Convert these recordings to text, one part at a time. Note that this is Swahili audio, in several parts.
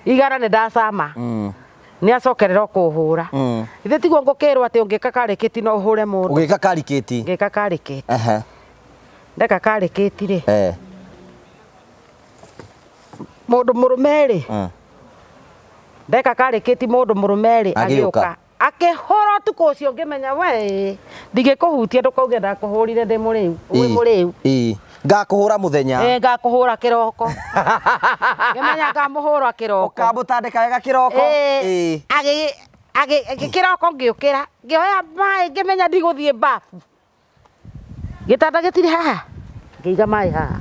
igana nä ndacama nä acokerera kuhura ithe tiguo ngukirwo atä å ngä ka karikiti no å hå re må ndå Ugika karikiti ngä ka karikiti ndeka karikiti rä må ndå må rå merä ndeka karikiti må ndå må rå merä agä å ka akä hå ra å tukå å cio ngä menya we ndigä kå hutia ndå kauge ndakå hå rire ndä må rä u å må rä u ngakuhura muthenya ngakuhura kiroko ngemenya ngamuhura kiroko ukambutandika wega kiroko agi kiroko ngiukira ngioya mai ngemenya ndiguthie bafu gitanda gitiri haha ngiiga mai haha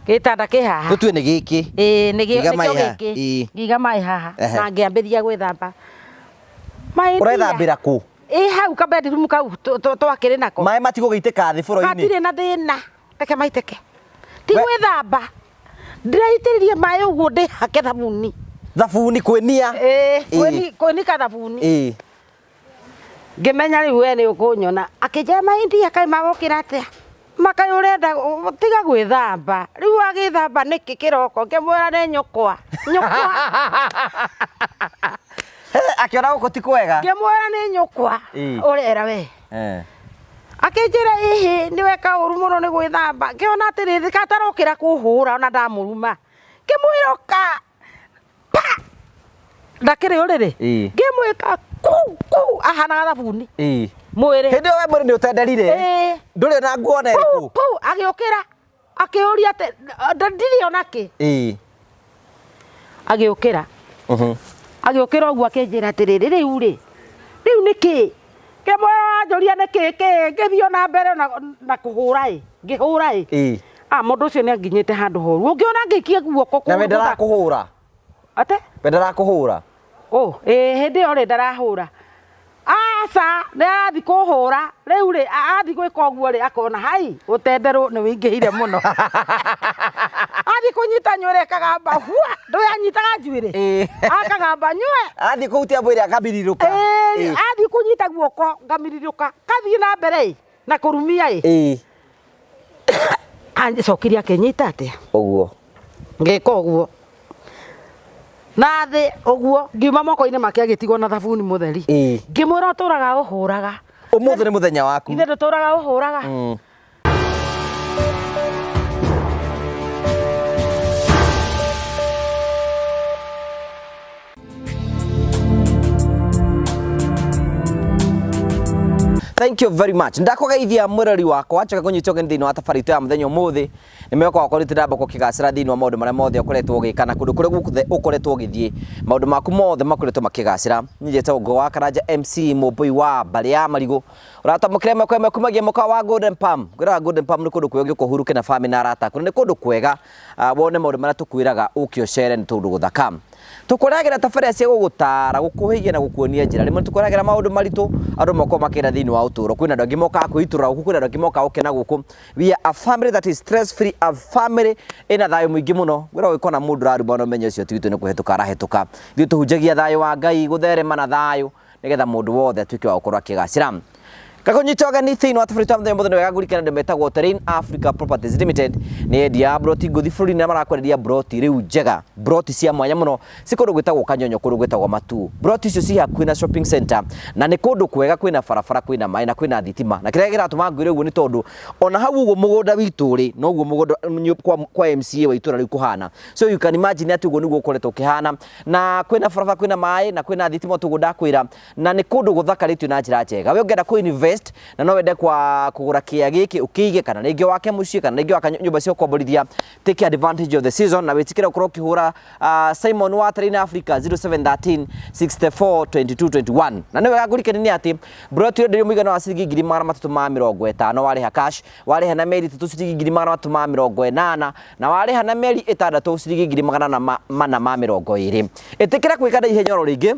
gitanda kiha tutue ni giki ni giki ngiiga mai haha na ngiambithia gwithamba mai urethambira ku hau ka bedroom kau twakiri nako mai matigo giiteka thi furo-ini matire na thina reke maiteke ti gwithamba ndiraitiririe mai uguo ndi hake thabuni kwenia kweni ka thabuni ngimenya riu we ni ukunyona akija maindia kai magokira atia makai urenda tiga gwithamba riu agithamba niki kiroko ngimwira ni nyukwa akiona guko ti kwega ngimwira ni nyukwa urera we akinjira ihi ni weka uru muno ni gwithamba ngiona atiriri katarokira kuhura ona ndamuruma ngimwira ka ndakiri uriri ngimwika ku ahana thabuni mwiri hindi we mwiri ni utenderire nduri na nguona iriku agiukira akiuria ati ndiri onaki agiukira agiukira uguo akinjira atiriri riu niki kemwira njuria niki ngithio na mbere na kuhura ngihura mundu ucio ni anginyite handu horu ungiona ngikie guoko na we ndarakuhura ate we ndarakuhura hindi ore ndarahura aca ni arathi kuhura riu athi gwika uguo akona hai utenderwo ni wingihire muno athi kunyita nywele kagamba hua nduyanyitaga njuire akagamba nywe athi kuhutia mwiri akambiriruka athi kunyita guoko ngamiriruka kathii na mbere na kurumia angicokirie akinyita atia uguo ngika uguo na thi uguo ngiuma moko-ini make agitigwo na thabuni mutheri ngimwira uturaga uhuraga umuthi ni muthenya waku ithe nduturaga uhuraga Thank you very much. Ndakugeithia mwirori wakwa choka kunyita ũgeni thĩinĩ wa tabarĩto ya mũthenya ũmũthĩ nĩ mweka wakwa ndamba kũkĩgacĩra thĩinĩ wa maũndũ marĩa mothe ũkoretwo ũgĩka na kũndũ kũrĩa guothe ũkoretwo ũgĩthiĩ maũndũ maku mothe makoretwo makĩgacĩra njĩte ũgo wa Karanja MC Mũmbui wa Mbarĩ ya Marigũ ũratamũkĩra meko kumagia mũka wa Golden Palm gwĩra Golden Palm nĩ kũndũ kwega ũkũhuruke na family na arata nĩ kũndũ kwega wone maũndũ marĩa tũkwĩraga ũkĩocere nĩ tondũ gũthaka tukoragera tabarĩa cia gũgũtara gũkũhĩgia na gũkuonia njĩra rĩmwe tukoragera maũndũ maritũ andũ moko makĩra thĩinĩ wa ũtũũro kwĩna andũ angĩ moka kwĩitũra gũkũ kwĩna andũ angĩ moka gũkena gũkũ we are a family that is stress free, a family ĩna thayũ mũingĩ mũno gwĩra ũgĩkona mũndũ ũraruma na ũmenye ũcio ti witũ nĩ kũhetũka arahĩtũka ithuĩ tũhunjagia thayũ wa Ngai gũtherema na thayũ nĩgetha mũndũ wothe atuĩke wa gũkorwo akĩgacĩra kakunyita ũgeni thĩinĩ wa tabarĩto ya mũthenya mũthenya wega gũrikana andũ metagwo Terrain Africa Properties Limited nĩ endia broti ngũthi bũrũri-inĩ na marakwenderia broti rĩu njega broti cia mwanya mũno ci kũndũ gwĩtagwo Kanyonyo kũndũ gwĩtagwo Matu broti icio ci hakuhĩ na shopping center na nĩ kũndũ kwega kwĩna barabara kwĩna maĩ na kwĩna thitima na kĩrĩa kĩratũma ngwĩre ũguo nĩ tondũ ona hau ũguo mũgũnda witũ rĩ no ũguo mũgũnda kwa MCA wa itũra rĩu kũhana so you can imagine atĩ ũguo nĩguo ũkoretwo ũkĩhana na kwĩna barabara kwĩna maĩ na kwĩna thitima tũguo ndakwĩra na nĩ kũndũ gũthakarĩtio na njĩra njega we ũngĩenda kũ invest na no wende kwa kugura kia giki ukige kana rĩngĩ wake muciĩ kana rĩngĩ waka nyũmba cia kwamborithia take advantage of the season na wĩtikĩre ũkorwo ũkĩhũra Simon wa Terrain Africa 0713 64 22 21 na nĩ wega ngũrikanie nĩ atĩ broti ũrenderio mũigana wa ciringi 350 warĩha cash warĩha na meri 3 ciringi 380 na warĩha na meri 6 ciringi 420 ĩtĩkĩra gwĩka na ihenya oro rĩngĩ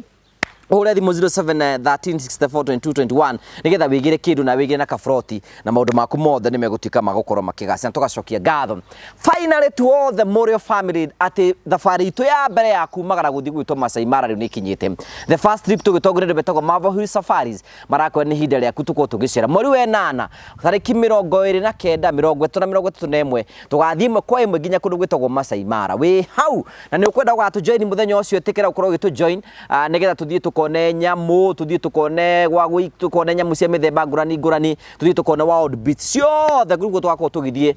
ure thimu 0713642221 nigetha wigire kindu na wigire na kafroti na maundu maku mothe nimegutuika magukorwo makigacira tugacokia ngatho finally to all the Morio family ati thabari itu ya mbere ya kumagara guthi gwitwo Masai Mara riu nikinyite the first trip tugitongorere betagwo Marvel Hill Safaris marakwa ni hinde rya kutuko tugicira mweri we 8 tariki 29 31 tugathie kwa imwe nginya kundu gwitagwo Masai Mara we hau na ni ukwenda gwatu join muthenya ucio tikira ukorwo gitu join nigetha tuthie tukone nyamu tuthie tukone gwagwi tukone nyamu cia mithemba ngurani tuthie tukone wild beasts ciothe gugu twako tugithie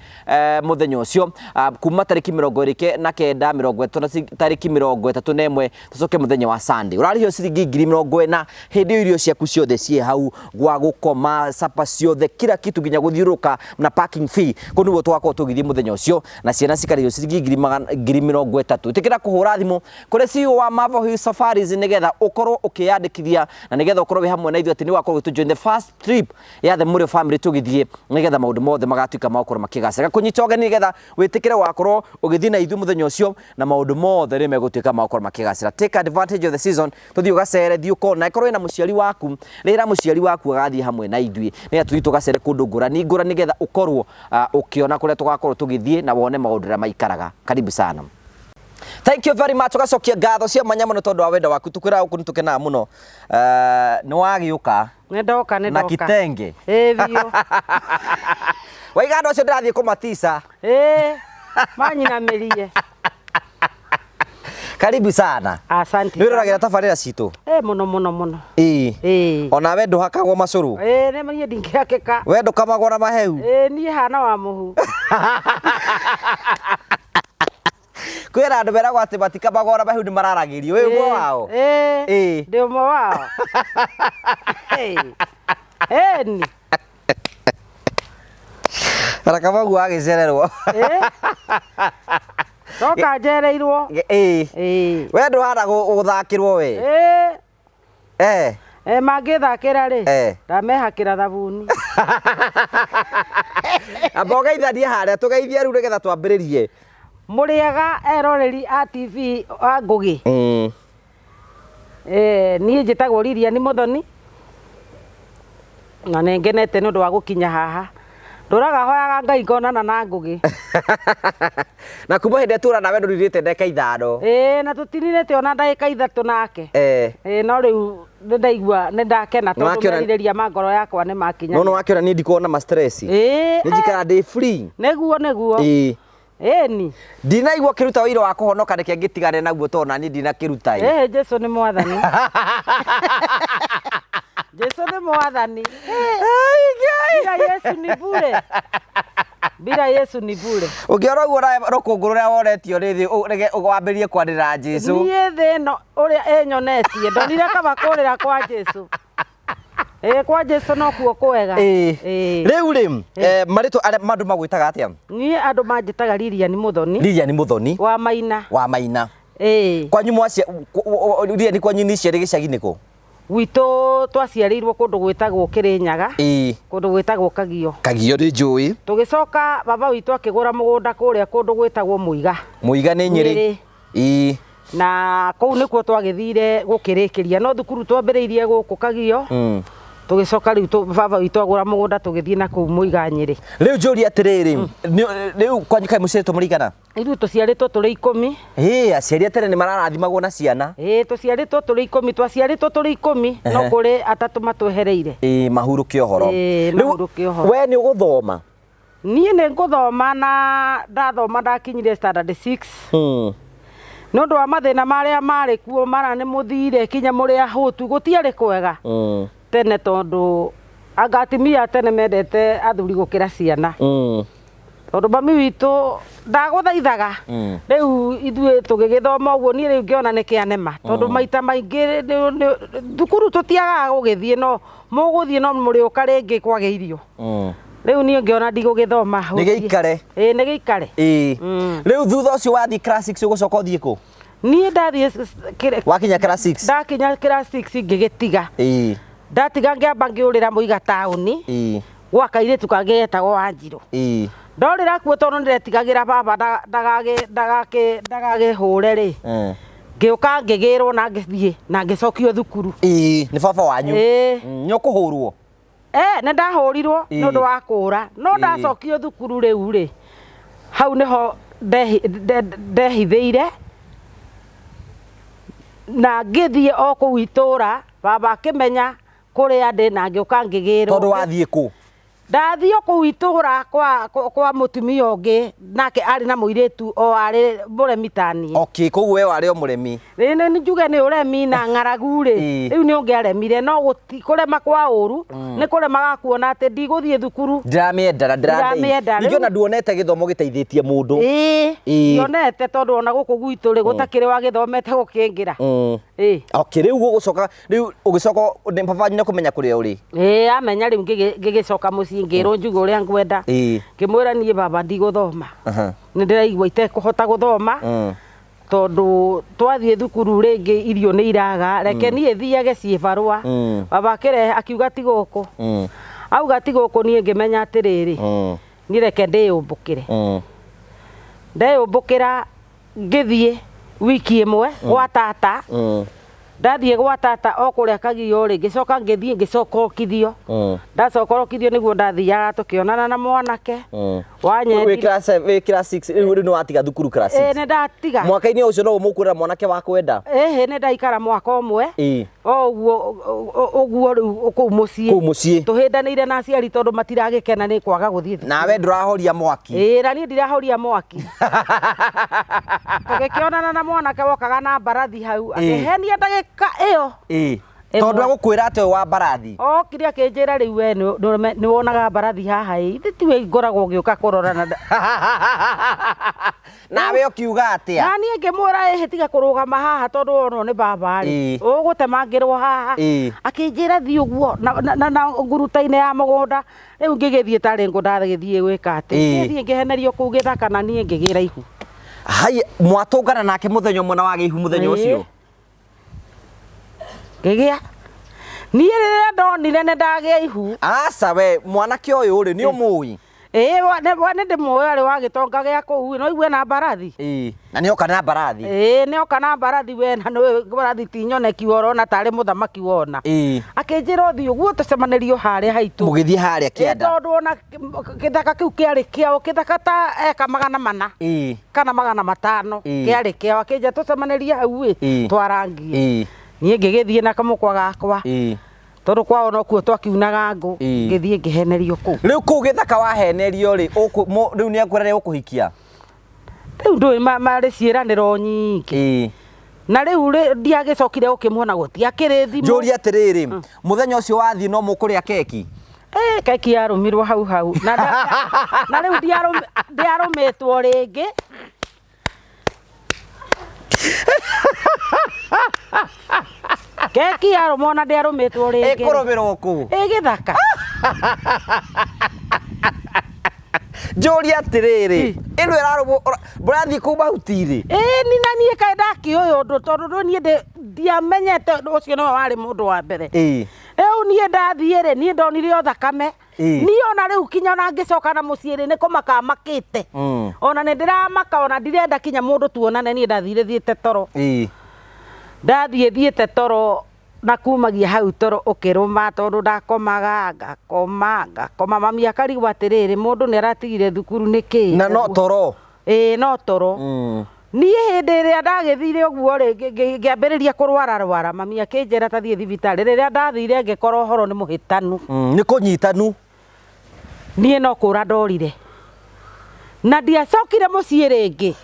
muthenya ucio kuma tariki 29 tariki 31 tucoke muthenya wa Sunday urarihio ciringi 40,000 hindi irio ciaku ciothe cie hau gwa gukoma sapa ciothe kila kitu nginya guthiuruka na parking fee kunugo twako tugithie muthenya ucio na ciana cikarihio ciringi 30,000 tikira kuhura thimu kuri CEO wa Marvel Hill Safaris nigetha ukorwo ukiyandikithia na nigetha ukorwo hamwe na ithuĩ ati ni wakorwo to join the first trip ya the Morio family tugithie nigetha maundu mothe magatuika makorwo makigacira kunyita ogeni nigetha witikire wakorwo ugithie na ithuĩ muthenya ucio na maundu mothe ni megutuika makorwo makigacira take advantage of the season tuthie ugacere thio ko na ikorwo ina muciari waku rira muciari waku agathie hamwe na ithuĩ nigetha tuthie tugacere kundu ngurani nigetha ukorwo ukiona kuria tugakorwo tugithie na wone maundu ra maikaraga karibu sana. Thank you very much. Ugacokia ngatho cia manya muno tondu wa wenda waku tukwira uku nitukenaga muno ni wagiuka ndoka na kitenge bio waiga ndo cio ndathie kumatisa manyina merie karibu sana. Asante. Ni uroragira tabarira citu muno ona we nduhakagwo macuru ne manie ndingihakeka we ndukamagwo na maheu nie hana wa muhu kwira andu beragwo ati batikamagora maheu ni mararagirio we umwe wao ndi umwe wao ni Arakamagu agicererwo toka njereirwo we nduhana guthakirwo we mangithakira ri ndamehakira thabuni abogeithanie haria tugeithie riu nigetha twambiririe muriega eroreri a TV a Ngugi nie njitagwo Lilian Muthoni na nengenete nundu wa gukinya haha nduraga hoyaga Ngai ngonana na Ngugi na kuma hindi tura nawe nduririte ndeka ithano na tutinirite ona ndagika 3 nake no riu ndaigua ndakena tondu meririria mangoro yakwa ni makinya no wakiona ni ndikuona ma stress ni njikara day free neguo ni ndinaigua kiruta wira wa kuhonoka reke ngitigane naguo tona ni ndina kiruta Jesu ni mwathani Jesu ni mwathani bila Yesu ni bure bila Yesu ni bure ukiora uguo rukunguru ria woretio rithi rege ugwambirie kwanira Jesu nie thino uria enyonetie ndonire kaba kurira kwa Jesu kwa Jesu no kuo kwega riu ri marito mandu magwitaga atia nie andu manjitaga Lilian Muthoni wa Maina kwanyu mwacia Lilian kwanyu ni ciari gicagini ku Wito twaciarirwo kundu gwitagwo Kirinyaga kundu gwitagwo Kagio ri njui tugicoka baba witu akigura mugunda kuria kundu gwitagwo Muiga ni Nyeri na kou nikuo twagithire gukirikiria no thukuru twambiriirie guku Kagio tugicoka riu baba witu agura mugunda tugithie na kou Muiga Nyeri riu njuri atiriri riu kwanyu kai mucieto murigana Iru tuciaritwo turi 10 aciari tene ni mararathimagwo na ciana tuciaritwo turi 10 twaciaritwo turi 10 no kuri atatu matwehereire mahuruke ohoro we ni uguthoma nie ni nguthoma na ndathoma ndakinyire standard 6 no ndo amathina maria mari kuo mara ni muthire kinya muri ahutu gutiari kwega tene tondu agatimia tene mendete athuri gukira ciana tondu mami witu ndaguthaithaga riu ithuĩ tugigithoma uguo ni riu ngiona ni kianema tondu maita maingi thukuru tutiagaga gugithie no muguthie no muri ukaringi kwage irio riu ni ngiona ndigugithoma ni giikare ni giikare riu thutha ucio wathi class 6 ugucoka uthie ku ni ndathie wakinya class 6 ndakinya class 6 ngigitiga ndatiga ngiamba ngiurira Muiga tauni gwa kairitu kagetagwo Wanjiru ndorira kuo tondu ndiretigagira baba ndagage hure ri ngĩũka ngĩgĩrwo na ngĩthiĩ na ngĩcokio thukuru. Nĩ baba wanyu. Nĩ ũkũhũrwo? Nĩ ndahũrirwo nĩ ũndũ wa kũũra, no ndacokio thukuru rĩu rĩ, hau nĩho ndehithĩire na ngĩthiĩ o kũu itũũra, baba akĩmenya kũrĩa ndĩ na ngĩũka ngĩgĩrwo. Tondũ wathiĩ kũ? Ndathiĩ kũu itũũra kwa mũtumia ũngĩ, nake arĩ na mũirĩtu o arĩ mũremi ta niĩ. Okay, koguo we warĩ o mũremi. Nĩ njuge nĩ ũremi na ng'aragu rĩ, rĩu nĩ ũngĩaremire, no kũrema kwa ũru nĩ kũrema kuona atĩ ndigũthiĩ thukuru. Ndiramĩenda. Ningĩ ona nduonete gĩthomo gĩteithĩtie mũndũ. Ndionete tondũ ona gũkũ gwitũ rĩ gũtakĩrĩ wa gĩthomete gũkĩngĩra. Okay, rĩu ũgĩcoka baba nyina kũmenya kũrĩa ũrĩ? Amenya rĩu ngĩgĩcoka mũciĩ ngĩrwo njuge ũrĩa ngwenda. Ngĩmwĩra niĩ baba ndigũthoma, nĩ ndĩraigua itekũhota gũthoma tondũ twathiĩ thukuru rĩngĩ irio nĩ iraga, reke niĩ thiage ciĩbarũa. Baba akĩrehe akiuga ti gũkũ, auga ti gũkũ, niĩ ngĩmenya atĩrĩrĩ, niĩ reke ndĩyũmbũkĩre. Ndeyũmbũkĩra ngĩthiĩ wiki ĩmwe gwa tata. Ndathiĩ gwa tata o kũrĩa Kagio rĩ, ngĩcoka ngĩthiĩ ngĩcokorokithio. Ndacokorokithio nĩguo ndathiaga tũkĩonana na mwanake wĩ class 6. Rĩu nĩ watiga thukuru class 6? Nĩ ndatiga. Mwaka-inĩ ũcio no mũkwĩra mwanake wa kwenda? Nĩ ndaikara mwaka ũmwe o ũguo rĩu kũu mũciĩ tũhĩndanĩire na aciari tondũ matiragĩkena nĩ kwaga gũthiĩ thukuru. Nawe ndũrahoria mwaki? Na niĩ ndirahoria mwaki. Tũgĩkĩonana na mwanake wokaga na mbarathi hau, akĩhenia ndagĩka ĩyo. Tondũ agũkwĩra atĩ wa mbarathi? Okire akĩnjĩra rĩu we nĩ wonaga mbarathi haha ithe tiwe ngoragwo ngĩũka kũrorana. Nawe ũkiuga atĩa? Na niĩ ngĩmwĩra tiga kũrũgama haha tondũ wonwo nĩ baba rĩ ũgũtemangĩrwo haha. Akĩnjĩra thiĩ ũguo na nguruta-inĩ ya mũgũnda. Rĩu ngĩgĩthiĩ tarĩ ngũ ndathiĩ gwĩka atĩ, ngĩthiĩ ngĩhenerio kũu gĩthaka na niĩ ngĩgĩra ihu. Hai, mwatũngana nake mũthenya ũmwe na wagĩa ihu mũthenya ũcio? Ngĩgĩa. Niĩ rĩrĩa ndonire nĩ ndagĩa ihu. Aca we, mwanake ũyũ rĩ nĩ ũmũĩ? Nĩ ndĩmũĩ arĩ wa gĩtonga gĩa kũu, no igue na mbarathi. Na nĩ oka na mbarathi? Nĩ oka na mbarathi we, na nĩ mbarathi ti nyoneki worona tarĩ mũthamaki wona. Akĩnjĩra ũthiĩ ũguo tũcemanĩrio harĩa haitũ. Mũgĩthiĩ harĩa kĩanda? Tondũ ona gĩthaka kĩu kĩarĩ kĩao, gĩthaka ta eka 400 kana 500 kĩarĩ kĩao. Akĩnjĩra tũcemanĩrie hau twarangie. Niĩ ngĩgĩthiĩ na kamũkwa gakwa tondũ kwao nokuo twakiunaga ngũ, ngĩthiĩ ngĩhenerio kũu. Rĩu kũu gĩthaka wahenerio rĩ, rĩu nĩ akwĩra nĩegũkũhikia? Rĩu ndũĩ marĩ ciĩranĩro nyingĩ na rĩu ndiagĩcokire gũkĩmuona gũtiakĩrĩ thimũ. Njũria atĩrĩrĩ, mũthenya ũcio wathiĩ no mũkũrĩa keki? Keki yarũmirwo hau na rĩu ndiarũmĩtwo rĩngĩ. Keki yarũmwo na ndĩarũmĩtwo rĩngĩ. Ĩkũrũmĩrwo kũ? Gĩthaka. Njũria atĩrĩrĩ, ĩno ĩrarũmwo mũrathiĩ kũu mahuti-inĩ? Ni na niĩ kaĩ ndakĩũĩ ũndũ tondũ niĩ ndiamenyete ũcio nĩwe warĩ mũndũ wa mbere. Rĩu niĩ ndathiĩ rĩ, niĩ ndonire o thakame. Niĩ ona rĩu kinya ona ngĩcoka na mũciĩ rĩ nĩ kũmaka makĩte. Ona nĩ ndĩramaka, ona ndirenda kinya mũndũ tuonane, niĩ thiĩte toro. Ndathiĩte toro na kumagia hau toro ũkĩrũma tondũ ndakomaga ngakoma. Mami akarigwo atĩrĩrĩ, mũndũ nĩ aratigire thukuru nĩkĩ? Na no toro? No toro. Niĩ hĩndĩ ĩrĩa ndagĩthire ũguo rĩ ngĩambĩrĩria kũrwara, mami akĩnjĩra ta thiĩ thibitarĩ. Rĩrĩa ndathire ngĩkora ũhoro nĩ mũhĩtanu. Nĩ kũnyitanu? Niĩ no kũra ndorire na ndiacokire mũciĩ rĩngĩ.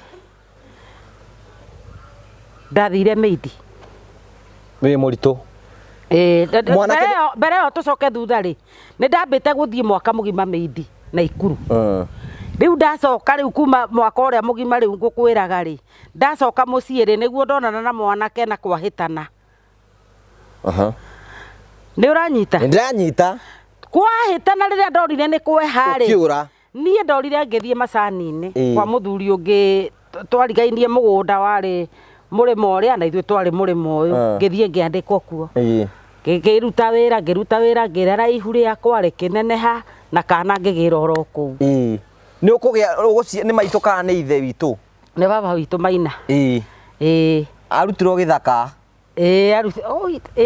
Ndathire Meidi. Wĩ mũritũ? Mbere ĩyo tũcoke thutha rĩ, nĩ ndambĩte gũthiĩ mwaka mũgima Meidi na Ikuru. Rĩu ndacoka rĩu kuma mwaka ũrĩa mũgima rĩu ngũkwĩraga rĩ, ndacoka mũciĩ rĩ nĩguo ndonana na mwanake na kwahĩtana. Nĩ ũranyita? Nĩ ndĩranyita. Kwahĩtana rĩrĩa ndorire nĩ kweha rĩ, ũkĩũra? Niĩ ndorire ngĩthiĩ macani-inĩ kwa mũthuri ũngĩ twarigainie mũgũnda warĩ mũrĩmo ũrĩa na ithuĩ twarĩ mũrĩmo ũyũ. Ngĩthiĩ ngĩandĩkwo kuo. Ngĩruta wĩra ngĩrera ihu rĩakwa rĩkĩneneha na kana ngĩgĩra oro kũu. Nĩ ũkũgĩa nĩ maitũ kana nĩ ithe witũ? Nĩ baba witũ Maina. arutirwo githaka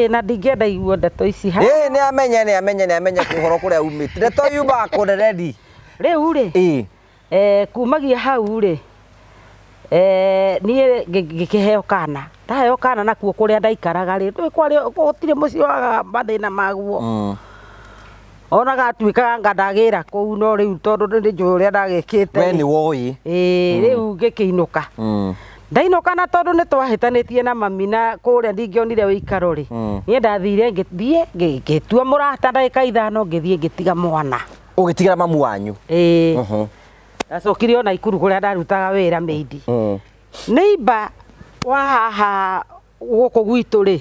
na ndingĩenda igua ndeto ici ha nĩ amenya kuhoro kuria umĩte ndeto yuma kũreredi rĩu rĩ kumagia hau rĩ niĩ ngĩkĩheo kana ndaheo kana nakuo kũrĩa ndaikaraga rĩ gũtirĩ mũciĩ waga mathĩna maguo ona gatuĩkaga ngandagĩra kũu no rĩu tondũ nĩ njũĩ ũrĩa ndagĩkĩte we nĩ woĩ rĩu ngĩkĩinũka ndainũka na tondũ nĩ twahĩtanĩtie na mami na kũrĩa ndingĩonire ũikaro rĩ niĩ ndathire ngĩtua mũrata ndagĩka ithano ngĩthiĩ ngĩtiga mwana ũgĩtigĩra mamu wanyu ndacokire ona Ikuru kũrĩa ndarutaga wĩra Meidi neighbor wa haha gũkũ gwitũ rĩ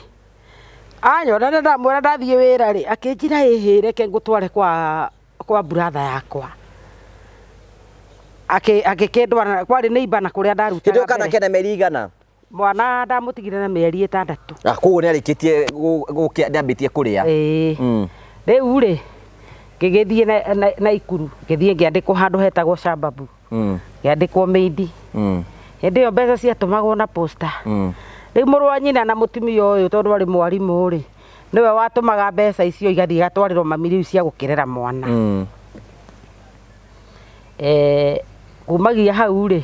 anyona nĩ ndamwĩra ndathiĩ wĩra rĩ akĩnjĩra ĩhĩ reke ngũtware kwa brother yakwa akĩkĩndwara kwarĩ neighbor na kũrĩa ndarutaga kĩndũ kana kena mĩeri igana mwana ndamũtigire na mĩeri 6 koguo nĩ arĩkĩtie ndambĩtie kũrĩa rĩu rĩ ngĩgĩthiĩ na Ikuru ngĩthiĩ ngĩandĩkwo handũ hetagwo Shababu ngĩandĩkwo Meidi hĩndĩ ĩyo mbeca ciatũmagwo na posta rĩu mũrũ wa nyina na mũtumia ũyũ tondũ arĩ mwarimũ rĩ nĩwe watũmaga mbeca icio igathiĩ igatwarĩrwo mami rĩu cia gũkĩrera mwana kumagia hau rĩ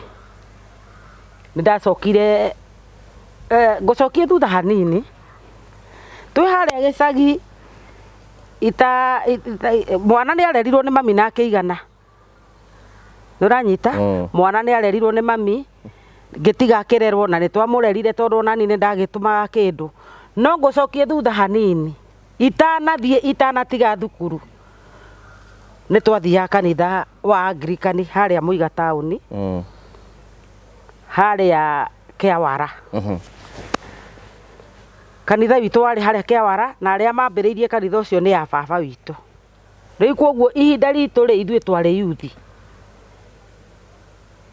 nĩndacokire ngũcokie thutha hanini twĩ harĩa gĩcagi mwana nĩ arerirwo nĩ mami na akĩigana nĩũranyita mwana nĩ arerirwo nĩ mami ngĩtiga akĩrerwo na nĩ twamũrerire tondũ nani nĩ ndagĩtũmaga kĩndũ no ngũcokie thutha hanini itanatiga thukuru nĩ twathiaga kanitha wa Anglikani harĩa Muiga taũni harĩa Kĩawara kanitha witũ warĩ harĩa Kĩawara na arĩa mambĩrĩirie kanitha ũcio nĩ ya baba witũ rĩu koguo ihinda ritũ rĩ ithuĩ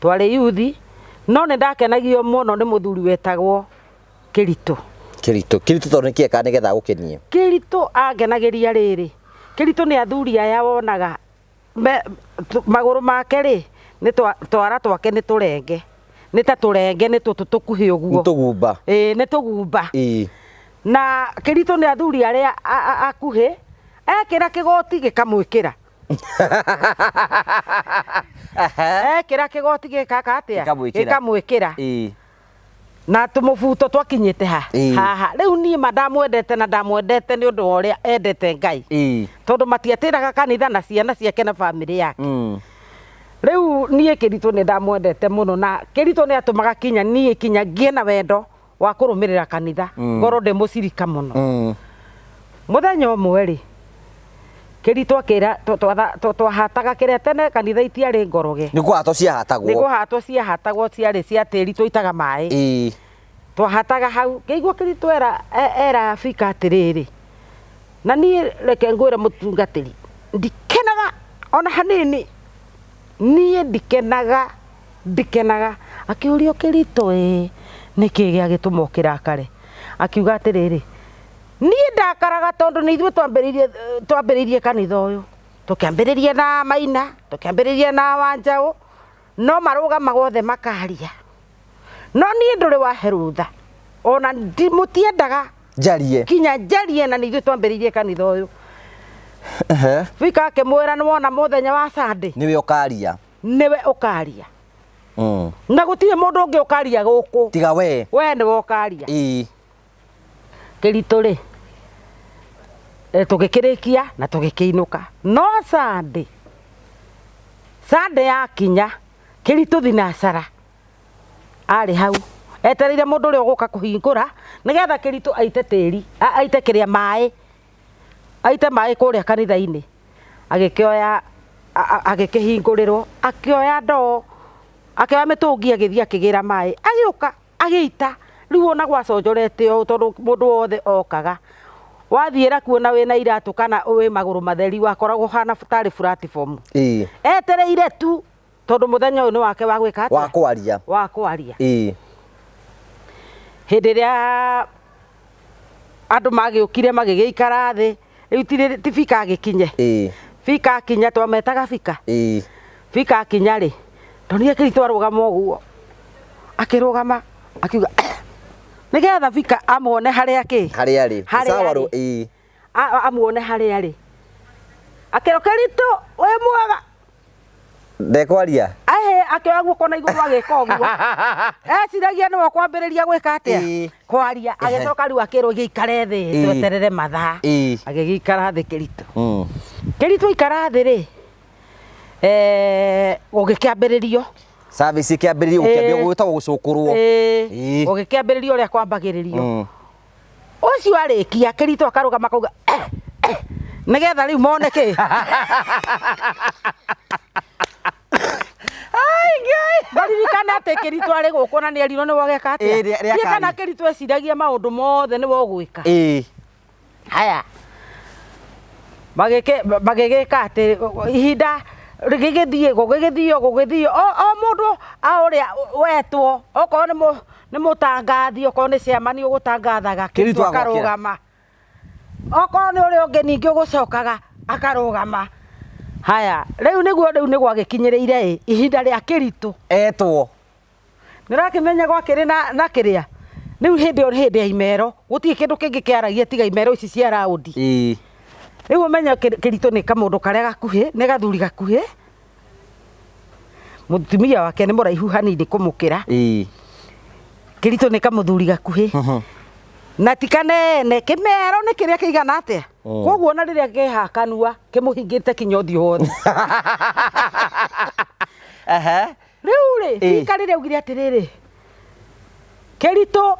twarĩ yuthi no nĩ ndakenagio mũno nĩ mũthuri wetagwo Kĩritũ tondũ nĩ kĩeka nĩgetha gũkenie Kĩritũ angenagĩria rĩrĩ Kĩritũ nĩ athuri aya wonaga magũrũ make rĩ nĩ twara twake nĩ tũrenge nĩ ta tũrenge nĩ tũtũ tũkuhĩ ũguo nĩ tũgumba na Kĩritũ nĩ athuri arĩa akuhĩ ekĩra kĩgoti gĩkamwĩkĩra ekĩra kĩgoti gĩkaka atĩa gĩkamwĩkĩra na tũmũbuto twakinyĩte haha rĩu niĩ ndamwendete na ndamwendete nĩ ũndũ wa ũrĩa endete Ngai tondũ matiatĩraga kanitha na ciana ciake na bamĩrĩ yake rĩu niĩ Kĩritũ nĩ ndamwendete mũno na Kĩritũ nĩ atũmaga niĩ ngĩe na wendo wa kũrũmĩrĩra kanitha ngoro ndĩmũcirika mũno mũthenya ũmwe rĩ Kĩritũ akĩra twahataga kĩrĩa tene kanitha itiarĩ ngoroge nĩ kũhatwo ciahatagwo ciarĩ cia tĩri tũitaga maĩ twahataga hau ngĩigua Kĩritũ era bika atĩrĩrĩ na niĩ reke ngwĩre mũtungatĩri ndikenaga ona hanini niĩ ndikenaga akĩũrio Kĩritũ nĩkĩ gĩagĩtũma ũkĩrakare akiuga atĩrĩrĩ niĩ ndakaraga tondũ nĩ ithuĩ twambĩrĩirie kanitha ũyũ tũkĩambĩrĩria na Maina tũkĩambĩrĩria na Wanjaũ no marũgamaga othe makaria no niĩ ndũrĩ wahe rũtha ona mũtiendaga kinya njarie na nĩ ithuĩ twambĩrĩirie kanitha ũyũ Bika akĩmwĩra nĩ wona mũthenya wa Sunday nĩwe ũkaria na gũtirĩ mũndũ ũngĩ ũkaria gũkũ tiga we nĩwe ũkaria Kĩritũ rĩ tũgĩkĩrĩkia na tũgĩkĩinũka no Sunday yakinya Kĩritũ thinacara arĩ hau etereire mũndũ ũrĩa ũgũka kũhingũra nĩgetha Kĩritũ aite kĩrĩa maĩ aite maĩ kũrĩa kanitha-inĩ agĩkĩoya agĩkĩhingũrĩrwo akĩoya ndoo akĩoya mĩtũngi agĩthiĩ akĩgĩra maĩ agĩũka agĩita rĩu ona gwaconjorete o tondũ mũndũ wothe okaga wathiĩra kuona wĩna iratũ kana wĩ magũrũ matheri wakoragwo hana tarĩ platform etereire tu tondũ mũthenya ũyũ nĩ wake wa gwĩka atĩa wa kwaria hĩndĩ ĩrĩa andũ magĩũkire magĩgĩikara thĩ rĩu ti Bika agĩkinye Bika akinya twametaga Bika akinya rĩ ndonire Kĩritũ arũgama ũguo akĩrũgama akiuga Nigetha Vika amuone haria ki. Haria ri. Sawa ro amuone haria ri. Akero Keritu we mwega. Ndekwaria. Akioya guoko na iguru agika uguo. Eciragia no kwambiriria gwika atia. Kwaria agicoka riu akirwo giikare thi tweterere mathaa. Agigikara thi Keritu. Keritu ikara thi ri. Ugikiambiririo. Service ikiambiririo ukiambia gwita gucukurwo. Ugikiambiririo ria kwambagiririo. Ucio arikia Keritu akarugama kauga nigetha riu moneke. Baririkana ate Keritu ari guku na nieriro ni wogeka atia. Kana Keritu eciragia maundu mothe ni wogwika. Haya. Bagigika ati ihinda rigigithie gugithio o mundu auria wetwo okorwo ni mutangathi okorwo ni ciamani ugutangathaga Keritu akarugama. Okorwo ni uri ungi ningi ugucokaga akarugama. Haya, riu niguo agikinyireire ihinda ria Keritu etwo. Nirakimenya gwakiri na kiria. Riu hindi ya imero gutie kindu kingi kiaragia tiga imero ici cia raundi. Riu umenya Keritu ni kamundu karia gakuhi, ni gathuri gakuhi. Mutumia wake ni muraihu hanini kumukira. Keritu ni kamuthuri gakuhi. Na tikanene kimero ni kiria kiigana atia. Koguo na riria kihakanua kimuhingirite kinyothi hothe. Riu ri Vika riria ugire atiriri. Keritu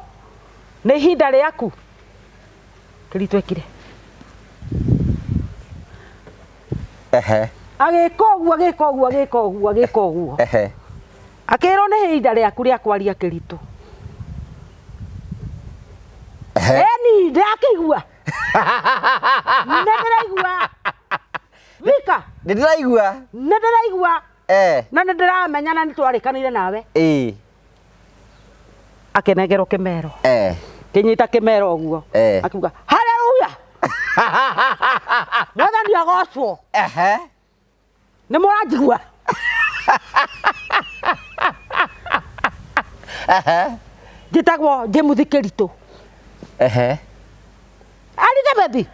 ni ihinda riaku. Keritu ekire. Agika uguo. Akirwo ni ihinda riaku ria kwaria Keritu. Eni ndakigua. Ndiraigua. Vika. Ndiraigua. Ndiraigua. Na ndiramenya na nitwarikanire nawe. Akenegero kimero. Kinyita kimero uguo. Akiuga haleluya. Mwathani agocwo. Ni muranjigua. Njitagwo James Keritu. Elizabeth.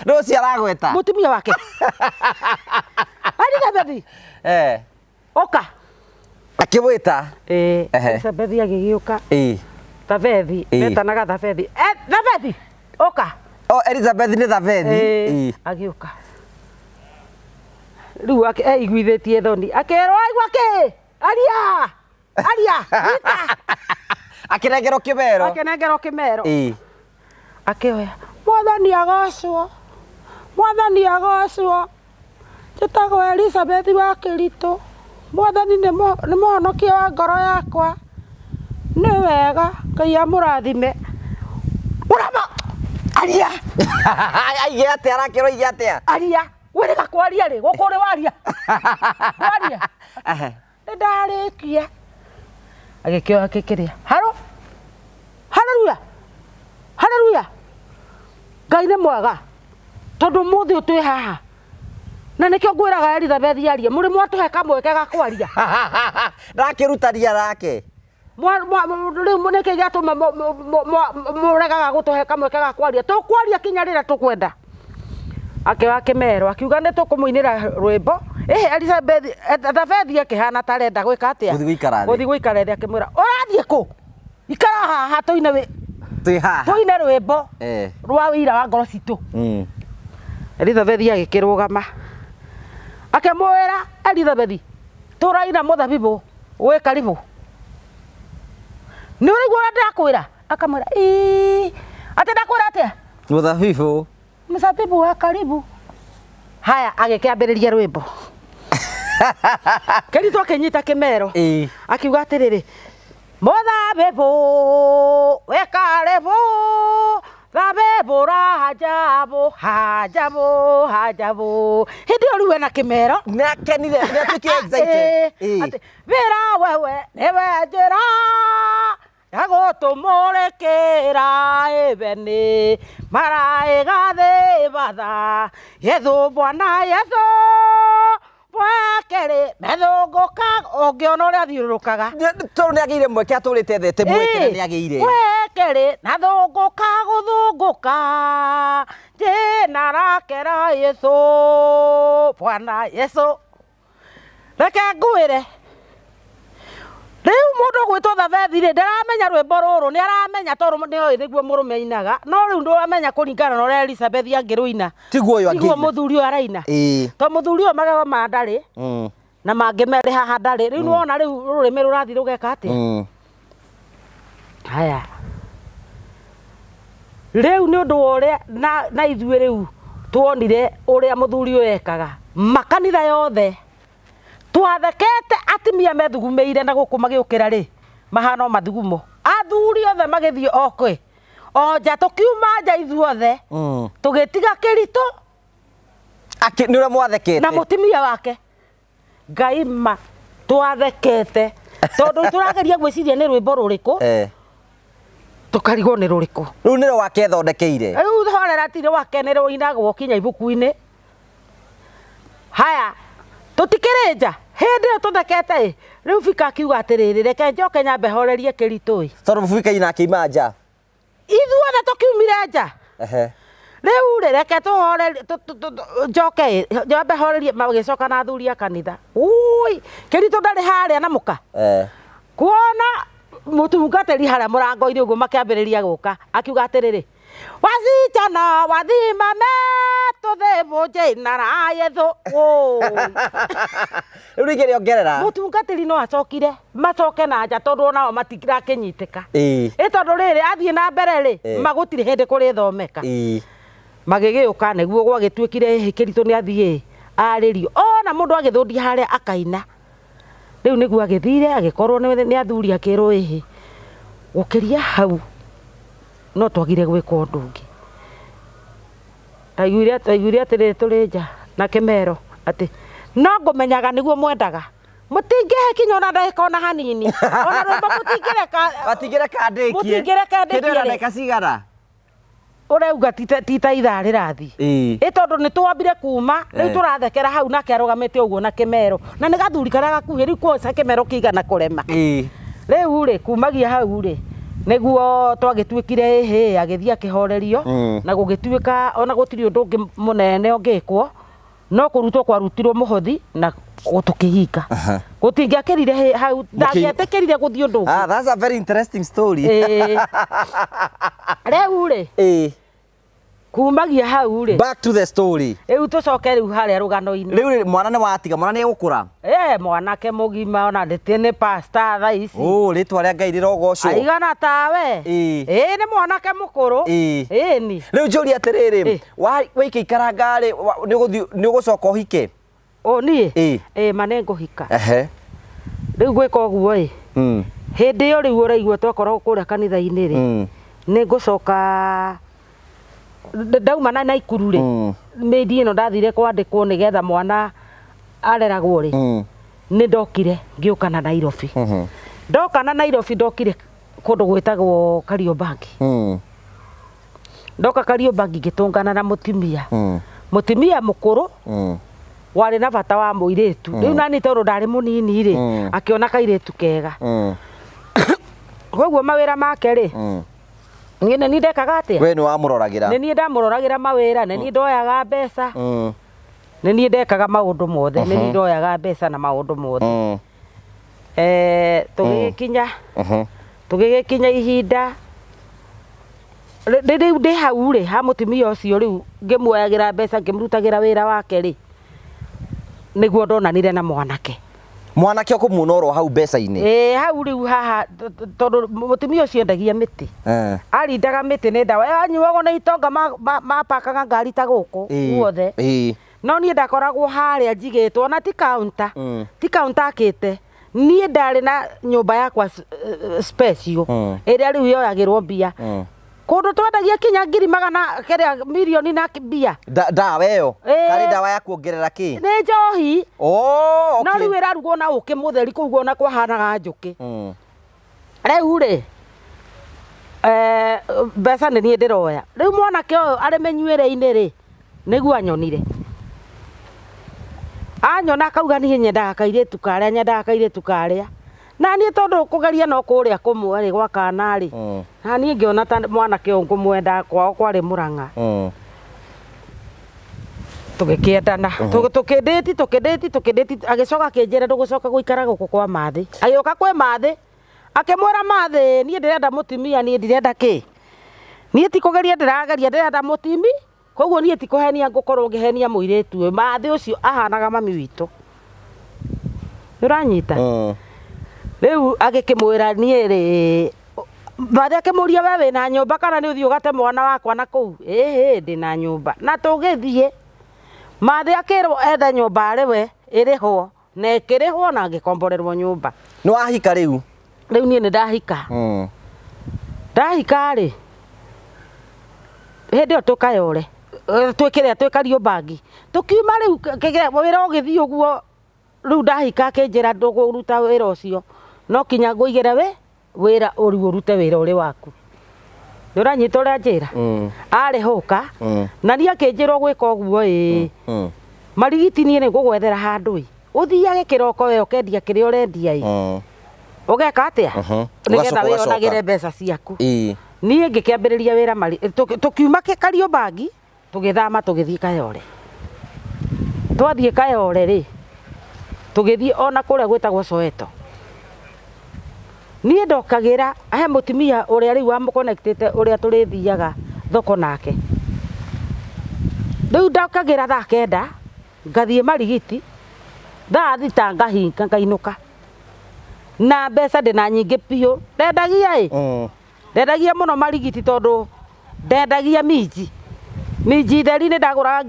Rosi aragweta. Mutumia wake. Elizabeth. Oka. Akimwita. Elizabeth agigiuka. Thavethi. Metanaga Thavethi. Thavethi. Oka. Elizabeth ni Thavethi. Agiuka. Riu iguithitie thoni. Akerwo aigua ki? Aria. Vika. Akinengero kimero. Akioya. Mwathani agocwo. Njitagwo Elizabeth wa Keritu. Mwathani ni muhonokia wa ngoro yakwa. Ni wega Ngai amurathime. Urama. Aria. Aige atia arakirwo ige atia. Aria. Wega kwaria ri gukuri waria. Waria. Ndarikia. Agikioya kikiria. Haleluya. Ngai ni mwega. Tondu muthi utwi haha. Na nikio ngwiraga Elizabeth yaria muri mwatuhe kamweke ga kwaria. Ndakirutaria rake. Riu munike gatuma muregaga gutuhe kamweke ga kwaria. Tukwaria kinya rira tukwenda. Akioya kimero akiuga ni tukumuinira rwimbo. Elizabeth Thavethi akihana tarenda gwika atia. Guthi guikara thi akimwira urathie ku? Ikara haha tuine we. Tuine rwimbo. Rwa wira wa ngoro citu. Elizabeth agikirugama. Akimwira Elizabeth turaina muthabibu we karibu. Ni urigwa ndakwira? Akamwira ati ndakwira atia? Muthabibu wa karibu. Haya agikiambiriria rwimbo. Keritu akinyita kimero. Akiuga atiriri. Muthabibu we karibu. Thabibu hajabu. Hindi uriwe na kimero. Nakenire natukie excited. Vira wewe newe njira. Yagutumurikira ibeni maraiga thi batha. Yesu Bwana Yesu. kerĩ methũngũka ũngĩona ũrĩa athiũrũrũkaga tondũ nĩ agĩire mweke atũrĩte thete mweke na nĩ agĩire kerĩ na thũngũka gũthũngũka njĩna rakera Yesu Bwana Yesu reke ngwĩre rĩu mũndũ gwĩtwo Thabethi rĩ ndaramenya rwĩmbo rũrũ nĩ aramenya tondũ nĩoĩ nĩguo mũrũme ainaga no rĩu ndũramenya kũringana na ũrĩa Elizabeth angĩrũina tiguo ũyũ tiguo mũthuri ũyũ araina tondũ mũthuri ũyũ magego ma ndarĩ na mangĩ merĩ haha ndarĩ rĩu nĩwona rĩu rũrĩmĩ rũrathiĩ rũgeka atĩa haya rĩu nĩ ũndũ wa ũrĩa na ithuĩ rĩu tuonire ũrĩa mũthuri ũyũ ekaga makanitha yothe twathekete atimia methugumeire na gũkũ magĩũkĩra rĩ mahana mathugumo athuri othe magĩthiĩ okwe onja tũkiuma nja ithuothe tũgĩtiga Kĩritũ nĩ ũrĩa mwathekete na mũtimia wake Ngai ma twathekete tondũ tũrageria gwĩciria nĩ rwĩmbo rũrĩkũ tũkarigwo nĩ rũrĩkũ rĩu nĩ rwake thondekeire rĩu horera ti rwake nĩ rũinagwo kinya ibuku-inĩ haya tũtikĩrĩ nja hĩndĩ ĩyo tũthekete rĩu Bika akiuga atĩrĩrĩ reke njoke nyambe horerie Kĩritũ tondũ Bika ina akĩima nja ithuothe tũkiumire nja rĩu rĩ reke tũhorerie njoke nyambe horerie magĩcoka na athuri a kanitha Kĩritũ ndarĩ harĩa na mũka kuona mũtungatĩri harĩa mũrango-inĩ ũguo makĩambĩrĩria gũka akiuga atĩrĩrĩ wasichana wathimame tũthĩbũ njĩna ra Yesu rĩu rĩngĩ rĩongerera mũtungatĩri no acokire macoke na nja tondũ onao matirakĩnyitĩka tondũ rĩrĩ athiĩ na mbere rĩ magũtirĩ hĩndĩ kũrĩ thomeka magĩgĩũka nĩguo gwagĩtuĩkire Kĩritũ nĩ athiĩ arĩrio ona mũndũ agĩthũndia harĩa akaina rĩu nĩguo agĩthire agĩkorwo nĩ athuri akĩrwo gũkĩria hau no twagire gwĩka ũndũ ũngĩ taiguire atĩrĩrĩ tũrĩ nja na Kĩmero atĩ no ngũmenyaga nĩguo mwendaga mũtingĩhe kinya ona ndagĩka ona hanini ona rwĩmbo mũtingĩreka ndĩkie hĩndĩ ndagĩka cigana ũrauga ti ta ithaa rĩrathiĩ tondũ nĩ twambire kuma rĩu tũrathekera hau nake arũgamĩte ũguo na Kĩmero na nĩ gathuri karĩa gakuhĩ rĩu kwoca Kĩmero kĩigana kũrema rĩu rĩ kumagia hau rĩ nĩguo twagĩtuĩkire agĩthiĩ akĩhorerio na gũgĩtuĩka ona gũtirĩ ũndũ ũngĩ mũnene ũngĩkwo no kũrutwo kwarutirwo mũhothi na gũtũkĩhinga gũtingĩakĩrire hau ndangĩetĩkĩrire gũthiĩ ũndũ ũngĩ that's a very interesting story rĩu rĩ kumagia hau rĩ back to the story rĩu tũcoke rĩu harĩa rũgano-inĩ rĩu mwana nĩ watiga mwana nĩ egũkũra mwanake mũgima ona ndĩtĩ nĩ pastor thaa ici rĩtwa rĩa Ngai rĩrogocwo aigana tawe nĩ mwanake mũkũrũ ni rĩu njũria atĩrĩrĩ waikĩikaranga rĩ nĩ ũgũcoka ũhike niĩ ma nĩ ngũhika rĩu gwĩka ũguo hĩndĩ ĩyo rĩu ũraigua twakoragwo kũrĩa kanitha-inĩ rĩ nĩ ngũcoka ndauma na Naikuru rĩ mĩndĩ ĩno ndathire kwandĩkwo nĩgetha mwana areragwo rĩ nĩ ndokire ngĩũka na Nairobi ndoka na Nairobi ndokire kũndũ gwĩtagwo Kariobangi ndoka Kariobangi ngĩtũngana na mũtimia mũkũrũ warĩ na bata wa mũirĩtu rĩu nani tondũ ndarĩ mũnini rĩ akĩona kairĩtu kega koguo mawĩra make rĩ niĩ nĩ ndekaga atĩa we nĩ wamũroragĩra nĩ niĩ ndamũroragĩra mawĩra nĩ niĩ ndoyaga mbeca nĩ niĩ ndekaga maũndũ mothe nĩ niĩ ndoyaga mbeca na maũndũ mothe tũgĩgĩkinya ihinda rĩu ndĩ hau rĩ ha mũtimia ũcio rĩu ngĩmuoyagĩra mbeca ngĩmũrutagĩra wĩra wake rĩ nĩguo ndonanire na mwanake ũkũmuona oro hau mbeca-inĩ hau rĩu haha tondũ mũtumia ũcio endagia mĩtĩ arindaga mĩtĩ nĩ ndawa anyuagwo na itonga mapakaga ngari ta gũkũ guothe no niĩ ndakoragwo harĩa njigĩtwo na ti kaunta akĩte niĩ ndarĩ na nyũmba yakwa special ĩrĩa rĩu yoyagĩrwo mbia kũndũ twendagia kinya ngiri magana mirioni na mbia ndawa ĩyo karĩ ndawa ya kuongerera kĩ nĩ njohi no rĩu ĩrarugwo na ũkĩ mũtheri kũu guona kwahanaga njũkĩ rĩu rĩ mbeca nĩ niĩ ndĩroya rĩu mwanake ũyũ arĩ mĩnyuĩre-inĩ rĩ nĩguo anyonire anyona akauga niĩ nyendaga kairĩtu karĩa nyendaga kairĩtu karĩa na niĩ tondũ kũgeria no kũrĩa kũmwe rĩ gwa kana rĩ na niĩ ngĩona ta mwanake ũyũ ngũmwenda kwao kwarĩ Mũrang'a tũgĩkĩendana tũkĩndĩti agĩcoka akĩnjĩra ndũgũcoka gũikara gũkũ kwa Mathĩ agĩũka kwĩ Mathĩ akĩmwĩra Mathĩ niĩ ndĩrenda mũtumia niĩ ndirenda kĩ niĩ ti kũgeria ndĩrageria ndĩrenda mũtimi koguo niĩ ti kũhenia ngũkorwo ngĩhenia mũirĩtu ũyũ Mathĩ ũcio ahanaga mami witũ nĩũranyita rĩu agĩkĩmwĩra niĩ rĩ Mathĩ akĩmũria we wĩna nyũmba kana nĩ ũthiĩ ũgate mwana wakwa na kũu ndĩna nyũmba na tũgĩthiĩ Mathĩ akĩrwo ethe nyũmba arĩ we ĩrĩhwo na ĩkĩrĩhwo na ngĩkomborerwo nyũmba nĩ wahika rĩu niĩ nĩ ndahika ndahika rĩ hĩndĩ ĩyo tũkayore twĩ Kariombangi tũkiuma rĩu wĩra ũgĩthiĩ ũguo rĩu ndahika akĩnjĩra ndũkũruta wĩra ũcio no kinya ngũigĩre wĩra ũrĩ ũrute wĩra ũrĩ waku nĩũranyita ũrĩa njĩra arĩhũka na niĩ akĩnjĩra gwĩka ũguo marigiti niĩ nĩ ngũgwethera handũ ũthiage kĩroko we ũkendia kĩrĩa ũrendia ũgeka atĩa nĩgetha wĩonagĩre mbeca ciaku niĩ ngĩkĩambĩrĩria wĩra tũkiuma Kariombangi tũgĩthama tũgĩthiĩ Kayore twathiĩ Kayore rĩ tũgĩthiĩ ona kũrĩa gwĩtagwo Soweto niĩ ndokagĩra he mũtumia ũrĩa rĩu wamũconnectĩte ũrĩa tũrĩthiaga thoko nake rĩu ndokagĩra thaa 9 ngathiĩ marigiti thaa 6 ngahinga ngainũka na mbeca ndĩna nyingĩ piũ ndendagia mũno marigiti tondũ ndendagia minji theri nĩ ndagũraga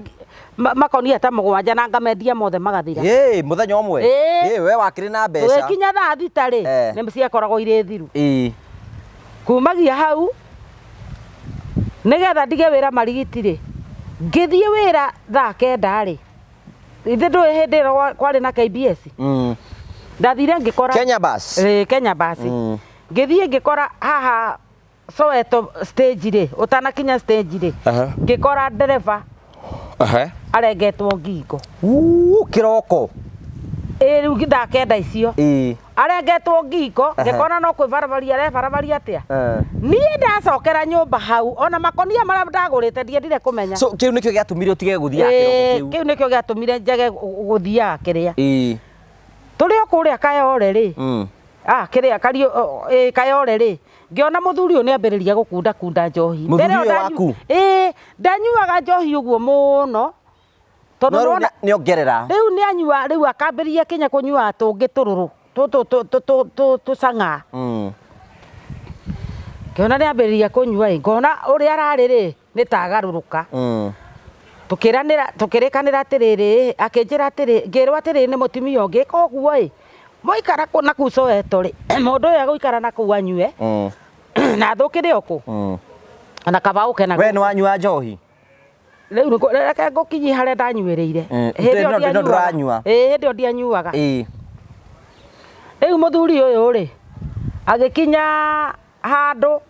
makonia ta 7 na ngamendia mothe magathira mũthenya ũmwe we wakĩrĩ na mbeca tũgĩkinya thaa 6 rĩ nĩ ciakoragwo irĩ thiru kumagia hau nĩgetha ndige wĩra marigiti rĩ ngĩthiĩ wĩra thaa 9 rĩ ithe ndũĩ hĩndĩ ĩyo kwarĩ na KBS ndathire ngĩkora Kenya Bus ngĩthiĩ ngĩkora haha Soweto stage rĩ ũtanakinya stage rĩ ngĩkora ndereba arengetwo ngingo kĩroko rĩu thaa 9 icio arengetwo ngingo ngĩkora no kwĩbarabaria arebarabaria atĩa niĩ ndacokera nyũmba hau ona makonia marĩa ndagũrĩte ndiendire kũmenya kĩu nĩkĩo gĩatũmire ũtige gũthiaga kĩroko kĩu nĩkĩo gĩatũmire njage gũthiaga kĩrĩa tũrĩ o kũrĩa Kayore rĩ kĩrĩa Kayore rĩ ngĩona mũthuri ũyũ nĩambĩrĩria gũkunda njohi ndanyuaga njohi ũguo mũno tondũ nĩongerera rĩu nĩanyua rĩu akambĩrĩria kinya kũnyua tũngĩ tũrũrũ tũcang'a ngĩona nĩambĩrĩria kũnyua ngona ũrĩa ararĩ rĩ nĩtagarũrũka tũkĩrĩkanĩra atĩrĩrĩ akĩnjĩra atĩrĩ ngĩrwo atĩrĩ nĩ mũtumia ũngĩ koguo mũikara na kũu Soweto rĩ mũndũ ũyũ agũikara na kũu anyue na thũkĩre okũ na kabaũke na we nĩ wanyua njohi rĩu reke ngũkinyie harĩa ndanyuĩrĩire hĩndĩ ĩyo ndianyuaga rĩu mũthuri ũyũ rĩ agĩkinya handũ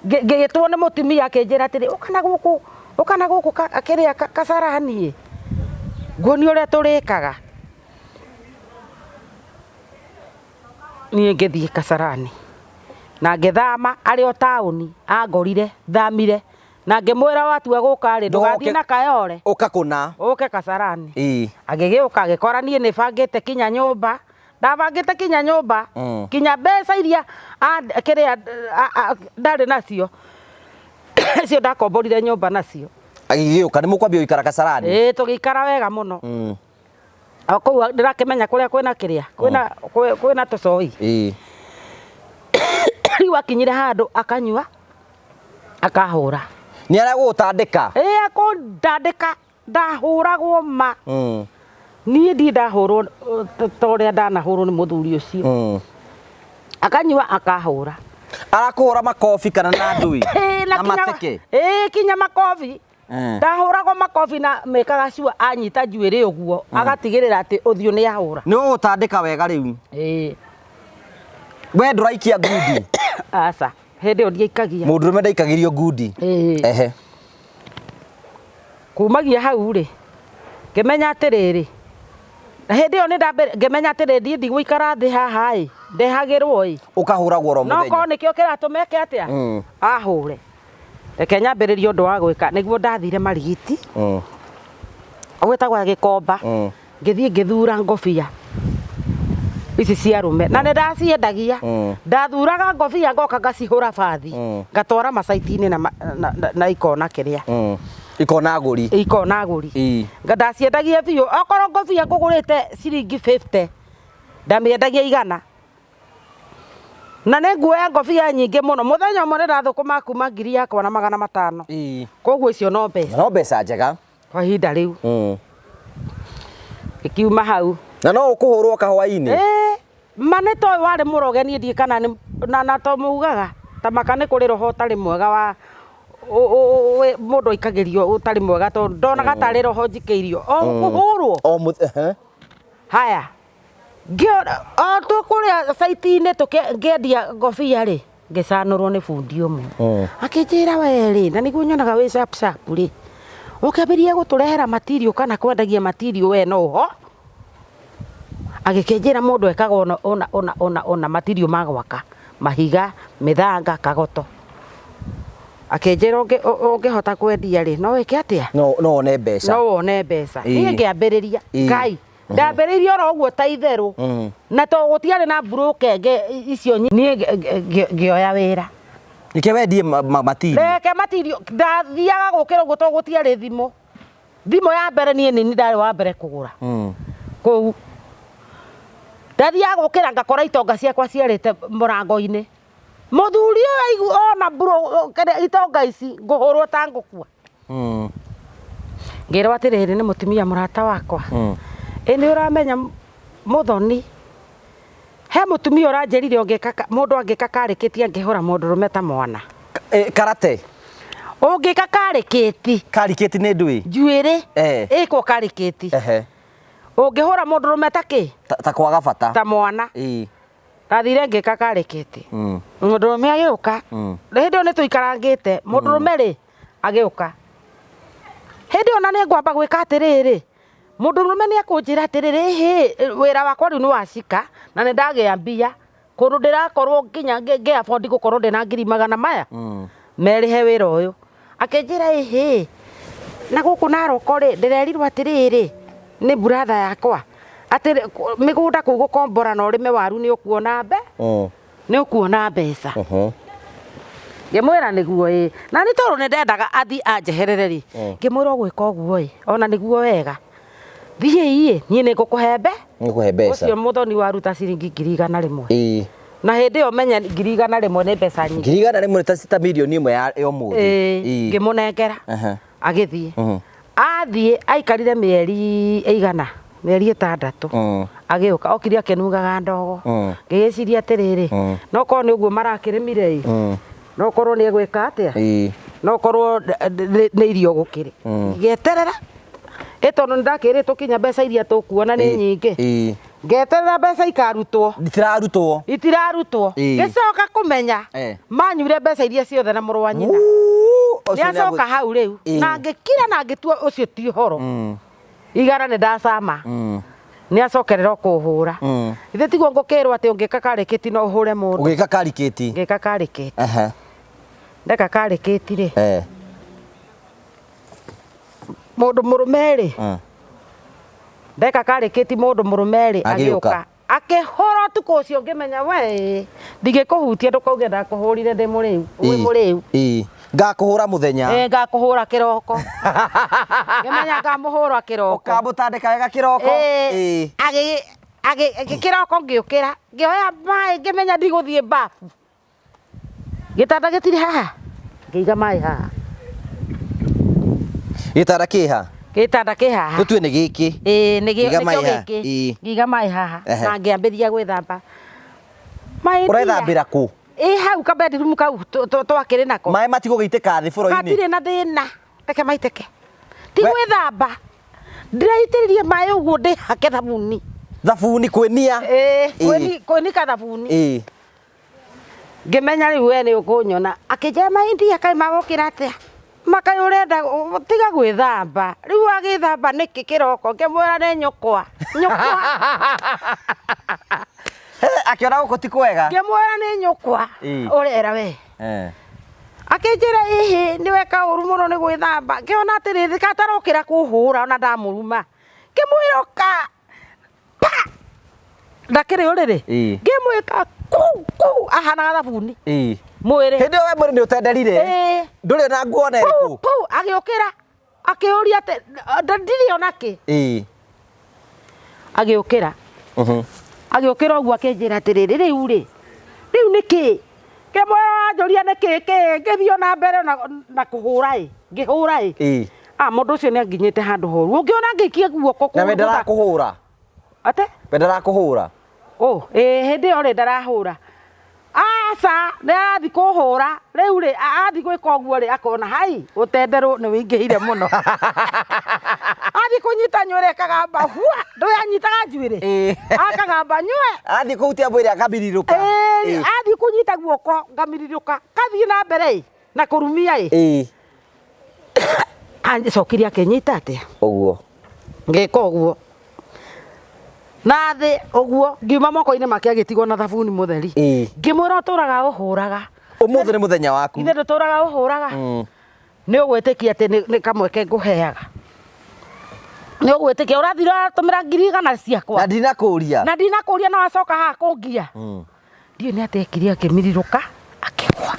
ngĩgĩtwo nĩ mũtumia akĩnjĩra atĩrĩ ũka na gũkũ kĩrĩa Kasarani nguonia ũrĩa tũrĩkaga niĩ ngĩthiĩ Kasarani na ngĩthama arĩ o taũni angorire thamire na ngĩmwĩra watua gũka rĩ ndũgathiĩ na Kayore ũke Kasarani agĩgĩũka agĩkora niĩ nĩbangĩte kinya nyũmba ndabangĩte kinya nyũmba kinya mbeca iria kĩrĩa ndarĩ nacio icio ndakomborire nyũmba nacio agĩgĩũka nĩ mũkwambia gũikara Kasarani tũgĩikara wega mũno kũu ndĩrakĩmenya kũrĩa kwĩna kĩrĩa kwĩna tũcoi rĩu akinyire handũ akanyua akahũra nĩ aragũtandĩka akũndandĩka ndahũragwo ma niĩ ndi ndahũrwo torĩa ndanahũrwo nĩ mũthuri ũcio akanyua akahũra arakũhũra makobi kana na ndui na mateke kinya makobi ndahũragwo makobi na mekaga cua anyita njuĩrĩ ũguo agatigĩrĩra atĩ ũthiũ nĩ ahũra nĩ ũgũtandĩka wega rĩu we ndũraikia ngundi aca hĩndĩ ĩyo ndiaikagia mũndũrũme ndaikagĩrio ngundi kumagia hau rĩ ngĩmenya atĩrĩrĩ Hindi yo ni ndambe ngemenya atiri ndi guikara thi haha i ndehagirwo i ukahuragwo ro muthenya no ko nikio kiratumeke atia ahure reke nyambiririe undu wa gwika niguo ndathire marigiti gwitagwa Gikomba ngithie ngithura ngobia ici cia rume na nĩ ndaciendagia ndathuraga ngobia ngoka ngacihũra bathi ngatwara macaiti-inĩ na ikona kiria ikona agũri ndaciendagia biũ okorwo ngobia ngũgũrĩte ciringi 50 ndamĩendagia 100 na nĩ nguoya ngobia nyingĩ mũno mũthenya ũmwe ndĩrathũkũma kuma 1000 yakwa na 500 koguo icio no mbeca njega kwa ihinda rĩu ikiuma hau na no ukuhurwo kahwa-inĩ manĩto ũyũ warĩ mũroge niĩ ndiĩ kana na to mugaga ta makane kũrĩ roho ũtarĩ mwega wa mũndũ aikagĩrio ũtarĩ mwega tondũ ndonaga tarĩ roho njikĩirio o kũhũrwo haya tũkũrĩa caiti-inĩ ngĩendia ngobia rĩ ngĩcanũrwo nĩ bundi ũmwe akĩnjĩra we rĩ na nĩguo nyonaga wĩ sharp rĩ ũkĩambĩrĩria gũtũrehera material kana kwendagia material we no ho agĩkĩnjĩra mũndũ ekaga ona material ma gwaka mahiga mĩthanga kagoto akĩnjĩra ũngĩhota kwendia rĩ no wĩke atĩa no one mbeca niĩ ngĩambĩrĩria Ngai ndambĩrĩirie oro ũguo ta itherũ na to gũtiarĩ na mburũkenge icio niĩ ngĩoya wĩra nĩkĩo wendie material reke material ndathiaga gũkĩra ũguo to gũtiarĩ thimũ ya mbere niĩ nĩ ndarĩ wa mbere kũgũra kũu ndathiaga gũkĩra ngakora itonga ciakwa ciarĩte mũrango-inĩ mũthuri ũyũ ona itonga ici ngũhũrwo ta ngũkua ngĩrwo atĩrĩrĩ nĩ mũtumia mũrata wakwa nĩ ũramenya Mũthoni he mũtumia ũranjĩrire mũndũ angĩka karĩkĩti angĩhũra mũndũrũme ta mwana karate ũngĩka karĩkĩti nĩ ndũĩ njuĩrĩ ĩkwo karĩkĩti ũngĩhũra mũndũrũme ta kĩ ta kwaga bata ta mwana ndathire ngĩka karĩkĩti mũndũrũme agĩũka hĩndĩ ĩyo nĩ tũikarangĩte mũndũrũme rĩ agĩũka hĩndĩ ĩyo na nĩ ngwamba gwĩka atĩrĩrĩ mũndũrũme nĩ akũnjĩra atĩrĩrĩ wĩra wakwa rĩu nĩ wacika na nĩ ndagĩa mbia kũndũ ndĩrakorwo nginya ngĩabondi gũkorwo ndĩna 200 maya merĩhe wĩra ũyũ akĩnjĩra na gũkũ Naroko rĩ ndĩrerirwo atĩrĩrĩ nĩ brother yakwa atĩ mĩgũnda kũu gũkombora na ũrĩme waru nĩ ũkuona mbeca ngĩmwĩra nĩguo na nĩ tondũ nĩ ndendaga athi anjeherere rĩ ngĩmwĩra ũgwĩka ũguo ona nĩguo wega thiĩ niĩ nĩ ngũkũhe mbeca ũcio Mũthoni waruta ciringi 100 na hĩndĩ ĩyo menya 100 nĩ mbeca nyingĩ 100 nĩ ta mirioni ĩmwe ya ũmũthĩ ngĩmũnengera agĩthiĩ athiĩ aikarire mĩeri 6 agĩũka okire akĩnugaga ndogo ngĩgĩciria atĩrĩrĩ no korwo nĩ ũguo marakĩrĩmire no korwo nĩ egwĩka atĩa no korwo nĩ irio gũkĩrĩ ngĩeterera tondũ nĩ ndakĩrĩtwo kinya mbeca iria tũkuona nĩ nyingĩ ngeterera mbeca itirarutwo gĩcoka kũmenya manyuire mbeca iria ciothe na mũrũ wa nyina nĩacoka hau rĩu na ngĩkira na ngĩtua ũcio ti ũhoro 100 nĩ ndacama nĩacokerera kũhũra ithe tiguo ngũkĩrwo atĩ ũngĩka karĩkĩti no ũhũre mũndũ ngĩka karĩkĩti ndeka karĩkĩti rĩ mũndũ mũrũme rĩ ndeka karĩkĩti mũndũ mũrũme rĩ agĩũka akĩhũra ũtukũ ũcio ngĩmenya we ndigĩkũhutia ndũkauge ndakũhũrire ndĩ mũrĩu ngakũhũra mũthenya ngakũhũra kĩroko ngĩmenya ngamũhũra kĩroko ũkamũtandĩka wega kĩroko kĩroko ngĩũkĩra ngĩoya maĩ ngĩmenya ndigũthiĩ bafu gĩtanda gĩtirĩ haha ngĩiga maĩ haha gĩtanda kĩ haha tũtue nĩ gĩkĩ nĩkĩo gĩkĩ ngĩiga maĩ haha na ngĩambĩrĩria gwĩthamba ũrethambĩra kũ hau kabediroom kau twakĩrĩ nako maĩ matigũgĩitĩka thĩ bũrũ-inĩ hatirĩ na thĩna reke maitĩke ti gwĩthamba ndĩraitĩrĩria maĩ ũguo ndĩhake thabuni kwĩnia kwĩnika thabuni ngĩmenya rĩu we nĩ ũkũnyona akĩnjĩra mahĩndĩ kaĩ magũkĩra atĩa makai urenda tiga gwithamba riu agithamba niki kiroko ngimwira ni nyukwa akiona guko ti kwega ngimwira ni nyukwa urera we akinjira ihi ni weka uru muno ni gwithamba ngiona atiriri katarokira kuhura ona ndamuruma ngimwiroka ndakiri uriri ngimwika ku ahana thabuni mwiri hindi we mwiri ni utenderire nduri na nguo na iriku agiukira akiuria ati ndiri onaki agiukira agiukira uguo akinjira atiriri riu niki kemwira njuria niki ngithio na mbere na kuhura ngihura mundu ucio ni anginyite handu horu ungiona ngikie guoko na wendera kuhura ate wendera kuhura hindi yo ri ndarahura aca ni athi kuhura riu ri athi gwika uguo ri akona hai utenderu ni wingihire muno athi kunyita nywele kagamba hua nduyanyitaga njuire akagamba nywe athi kuhutia mwiri akambiriruka athi kunyita guoko ngamiriruka kathi na mbere na kurumia anje cokiria akenyita atia uguo ngeka uguo na thi uguo ngiuma moko-ini make agitigwo na thabuni mutheri ngimwira uturaga uhuraga umuthi ni muthenya waku ithe nduturaga uhuraga ni ugwitikia ati ni kamweke nguheaga ni ugwitikia urathira uratumira 100 ciakwa na ndinakuria na wacoka haha kungia ndio ni atekire akimiriruka akigwa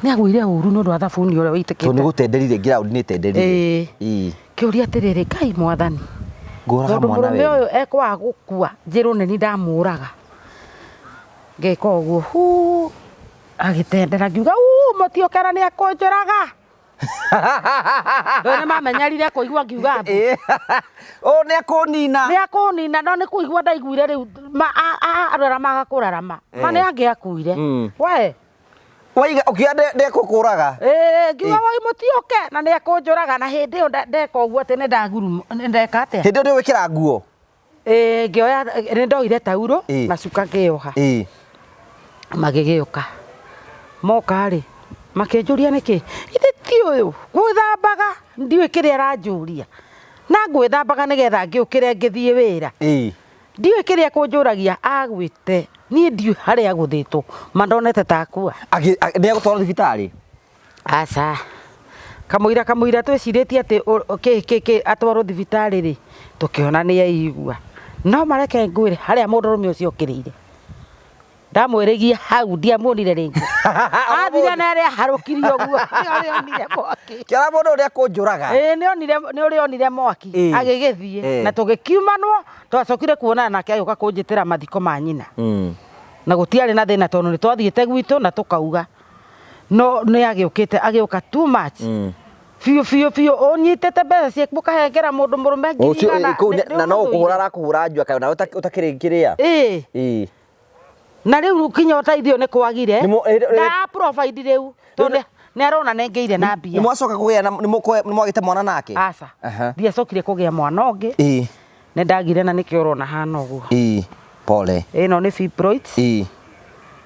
ni agwire uru no ndwa thabuni ore witikite ni gutenderire ground ni tenderire kiuria atiriri Ngai mwathani nguraga mwana we uyu ekwa gukua njiru ni ndamuraga ngeka uguo agitendera ngiuga mutiokera ni akunjuraga ndone mamenyarire kuigua ngiuga ni akunina no ni kuigua ndaiguire riu arora magakurarama mane angiakuire we waiga ukienda ndekukuraga ngiuga wai mutioke na ni akunjuraga na hindi yo ndeka uguo ati ni ndaguru ndeka atia hindi ndi wikira nguo ngioya ni ndoire tauro na cuka ngioha magigiuka moka ri makinjuria niki ithe ti uyu gwithambaga ndiwe kiri aranjuria na gwithambaga nigetha ngiukire ngithie wira ndiwe kiri akunjuragia agwite ni ndiwe haria guthitwo mandonete takua ni agutwara thibitari aca kamwira twiciritie ati ke atwarwo thibitari ri tukiona ni aigua no mareke ngwire haria mundurume ucio kirire ndamwirigia hau ndiamuonire ringi athire na ria harukirio guo nionire mwaki kira mundu uria kunjuraga ni urionire mwaki agigithie na tugikiumanwo twacokire kuonana nake agiuka kunjitira mathiko ma nyina na gutiari na thina tondu ni twathiite gwitu na tukauga no ni agiuka too much fiu onyitete mbeca ciaku kahengera mundu murume na no ukuhura arakuhura njua kana utakiringiria na riu kinya utaithio ni kwagire da provide riu tondu ni arona nengeire na mbia ni mwacoka kugia ni mwagite mwana nake aca ndiacokire kugia mwana ungi ni ndagire na nikio urona hana uguo pole ino ni fibroids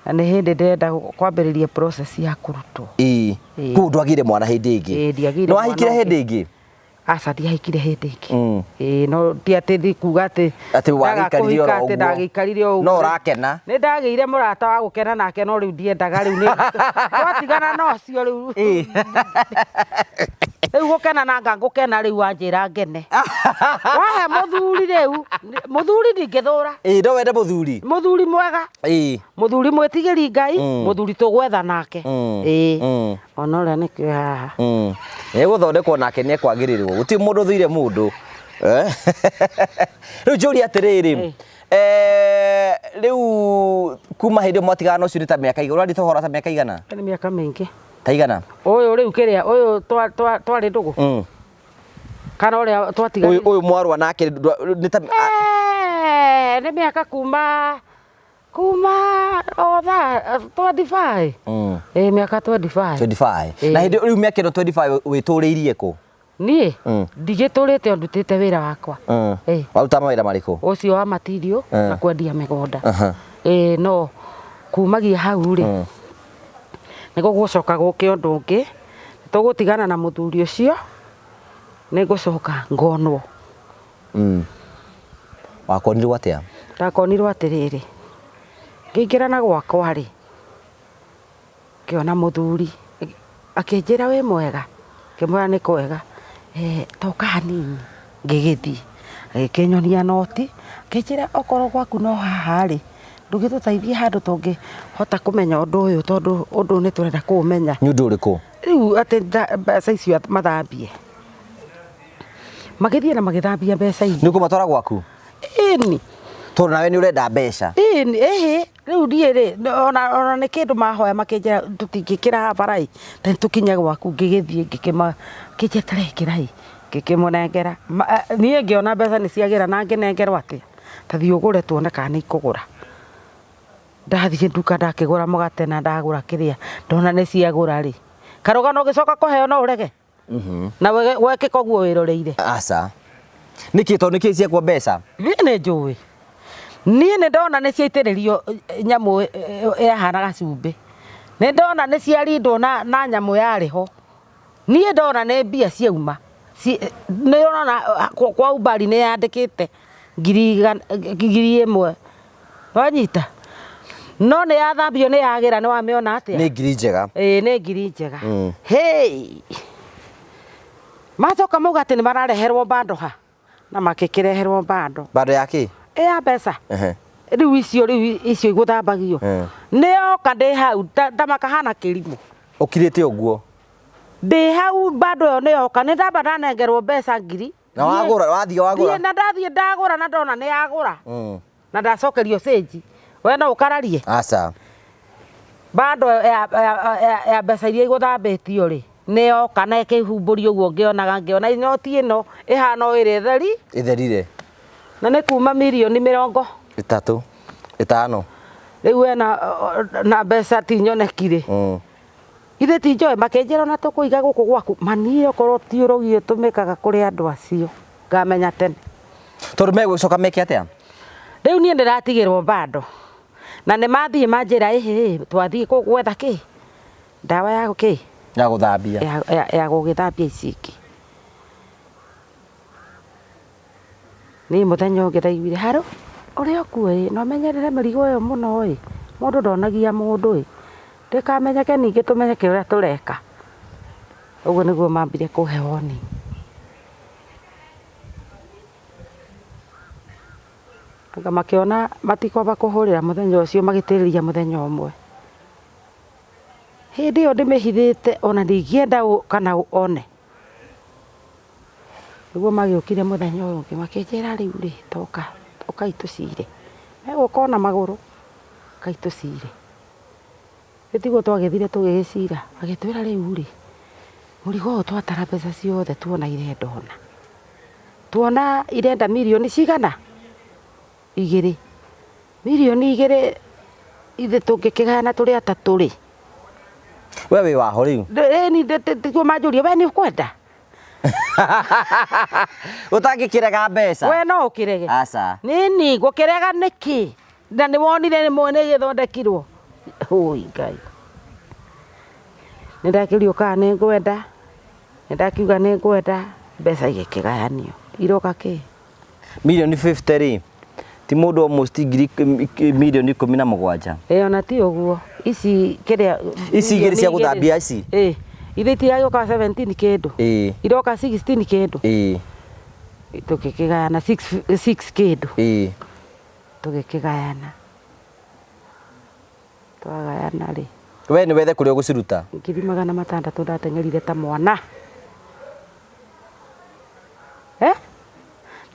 na ni hindi ndenda kwambiriria process ya kurutwo ku ndwagire mwana hindi ingi no ahikire hindi ingi aca ndiahikire hindi ingi no ti ati kuga ati ndagikarire o no urakena ni ndagire murata wa gukena nake no riu ndiendaga riu ni twatigana no cio riu riu gukena na ngukena riu anjira ngene wahe muthuri riu muthuri ndingithura no wende muthuri mwega muthuri mwitigiri Ngai muthuri tugwetha nake ona ria nikio haha guthondekwo nake ni ekwagirirwo guti mundu thuire mundu riu njuri atiriri riu kuma hindi mwatigana ucio ni ta miaka igana urandi tohora ta miaka igana ni miaka mingi ta igana uyu riu kiria uyu twari ndugu kana uria twatigana uyu mwarwa nake ni ta ni miaka kuma otha 25 miaka 25 na hindi riu miaka ino 25 wituriirie ku ni ndigiturite ndutite wira wakwa waruta mawira mariku ucio wa material na kwendia migonda no kumagia hau ri niko gucoka guke undu ungi tugutigana na muthuri ucio ni ngucoka ngonwo wakonirwo atia ndakonirwo atiriri ngingirana gwakwa ri kiona muthuri akinjira wi mwega kimwira ni kwega toka hanini ngigithii agikinyonia noti kinjira okoro gwaku no haha ri ndugitutaithie handu tungi hota kumenya undu uyu tondu undu ni turenda kuumenya ni undu uriku riu ati mbeca icio mathambie magithie na magithambia mbeca icio ni kumatwara gwaku ini tondu nawe ni urenda mbeca ini riu ndiiri ona ni kindu mahoya makinjira tutingikira barai tani tukinye gwaku ngigithie ngikima kinjetare kirai ngikimunengera nie ngiona mbeca ni ciagira na nginengerwo atia tathi ugure tuone kana ni kugura ndathie nduka ndakigura mugate na ndagura kiria ndona ni ciagura ri karugano gicoka kuheo no urege na weke koguo wiroreire asa niki to niki cia kwa mbeca ni njui nie ni ndona ni ciaitiririo nyamu ehana gacumbi ni ndona ni ciarindwo na nyamu yariho nie ndona ni mbia ciauma ni ndona kwa ubari ni yandikite ngiri imwe wanyita no ni yathambio ni yagira ni wamiona atia ni ngiri njega ni ngiri njega hey macoka mauga ati ni marareherwo bando ha na makikireherwo bando yaki ya mbeca riu icio iguthambagio nioka ndi hau ndamakahana kirimu ukirite uguo ndi hau bando yo nioka ni ndamba ndanengerwo mbeca ngiri na wagura wathio wagura na ndathie ndagura na ndona ni yagura na ndacokerio cenji we no ukararie asa bando ya mbeca iria iguthambitio ri nioka na ikihumburio uguo ngiona inoti ino ihana o iri itherire na ni kuma milioni 30 5 riu na mbeca tinyonekire ithe ti njoe makenjera na tukuiga guku gwaku manie okorwo ti urogie tumikaga kuri andu acio ngamenya tene tondu megwicoka meke atia riu nie ndiratigirwo bando na ni mathie manjira twathie gwetha ki ndawa ya ki ya guthambia ya gugithambia iciki ni muthenya ungi ndaiguire haro uria kuo no menyerere mirigo yo muno mundu ndonagia mundu ndikamenyeke ningi tumenyeke uria tureka uguo niguo mambire kuhe woni anga makiona matikwamba kuhurira muthenya ucio magitiriria muthenya umwe hindi yo ndimihithite ona ndingienda kana one niguo magiukire muthenya uyu ungi makinjira riu ri toka itucire meguka na maguru kaitucire tiguo twagithire tugicira agitwira riu ri murigo twatara mbeca ciothe tuona irendona tuona irenda milioni cigana 2 milioni 2 ithe tungikigana turi atatu ri wewe waho riu ni tiguo manjuria we ni ukwenda utangikirega mbeca we no ukirege asa nini gukirega niki na ni wonire ni mwene githondekirwo oi ngai nindakirio kana ni ngwenda nindakiuga ni ngwenda mbeca igikigayanio iroka ki milioni 50 ri ti mundu almost milioni 17 ona ti uguo ici kiria ici igiri cia guthambia ici ithe tiragioka 17 kindu iroka 16 kindu tukikigayana 6 kindu tugikigayana twagayana ri we ni wethe kuria guciruta 600 ndatengerire ta mwana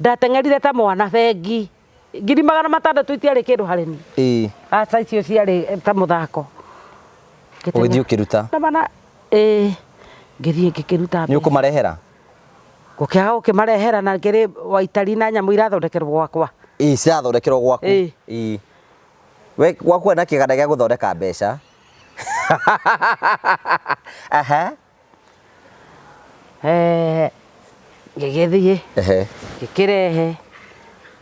ndatengerire ta mwana bengi 600 itiari kindu harimi aca icio ciari ta muthako ugithii ukiruta na mana ngithii ngikiruta ni ukumarehera gukiaga ukimarehera na ngiri waitari na nyamu irathondekerwo gwakwa cirathondekerwo gwaku we gwaku na kiganda gia guthondeka mbeca aha ngigithii ngikirehe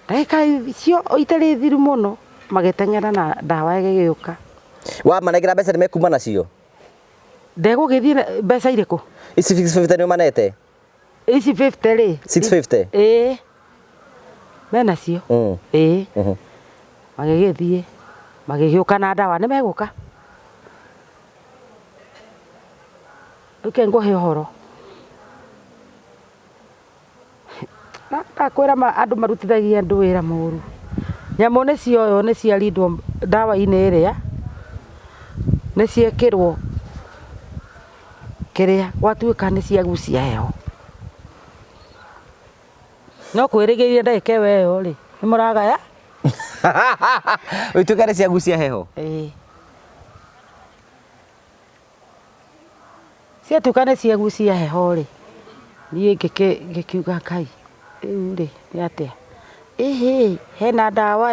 ndagika icio itari thiru muno magiteng'era na ndawa igiuka wa manegera mbeca ni mekuma nacio ndegũgĩthiĩ mbeca irĩkũ ici 650 nĩ manete ici 50 rĩ 650 mena cio magĩgĩthiĩ magĩgĩũka na ndawa nĩ megũka ngũhe ũhoro ndakwĩra andũ marutithagia andũ wĩra mũru nyamũ nĩ cioywo nĩ ciarindwo ndawa-inĩ ĩrĩa nĩ ciekĩrwo kĩrĩa gwatuĩka nĩ ciagucia heho no kwĩrĩgĩrĩria ndagĩka ĩyo rĩ nĩ mũragaya ituĩka nĩ ciagucia heho ciatuĩka nĩ ciagucia heho rĩ niĩ ngĩkiuga Ngai rĩu rĩ nĩ atĩa hena ndawa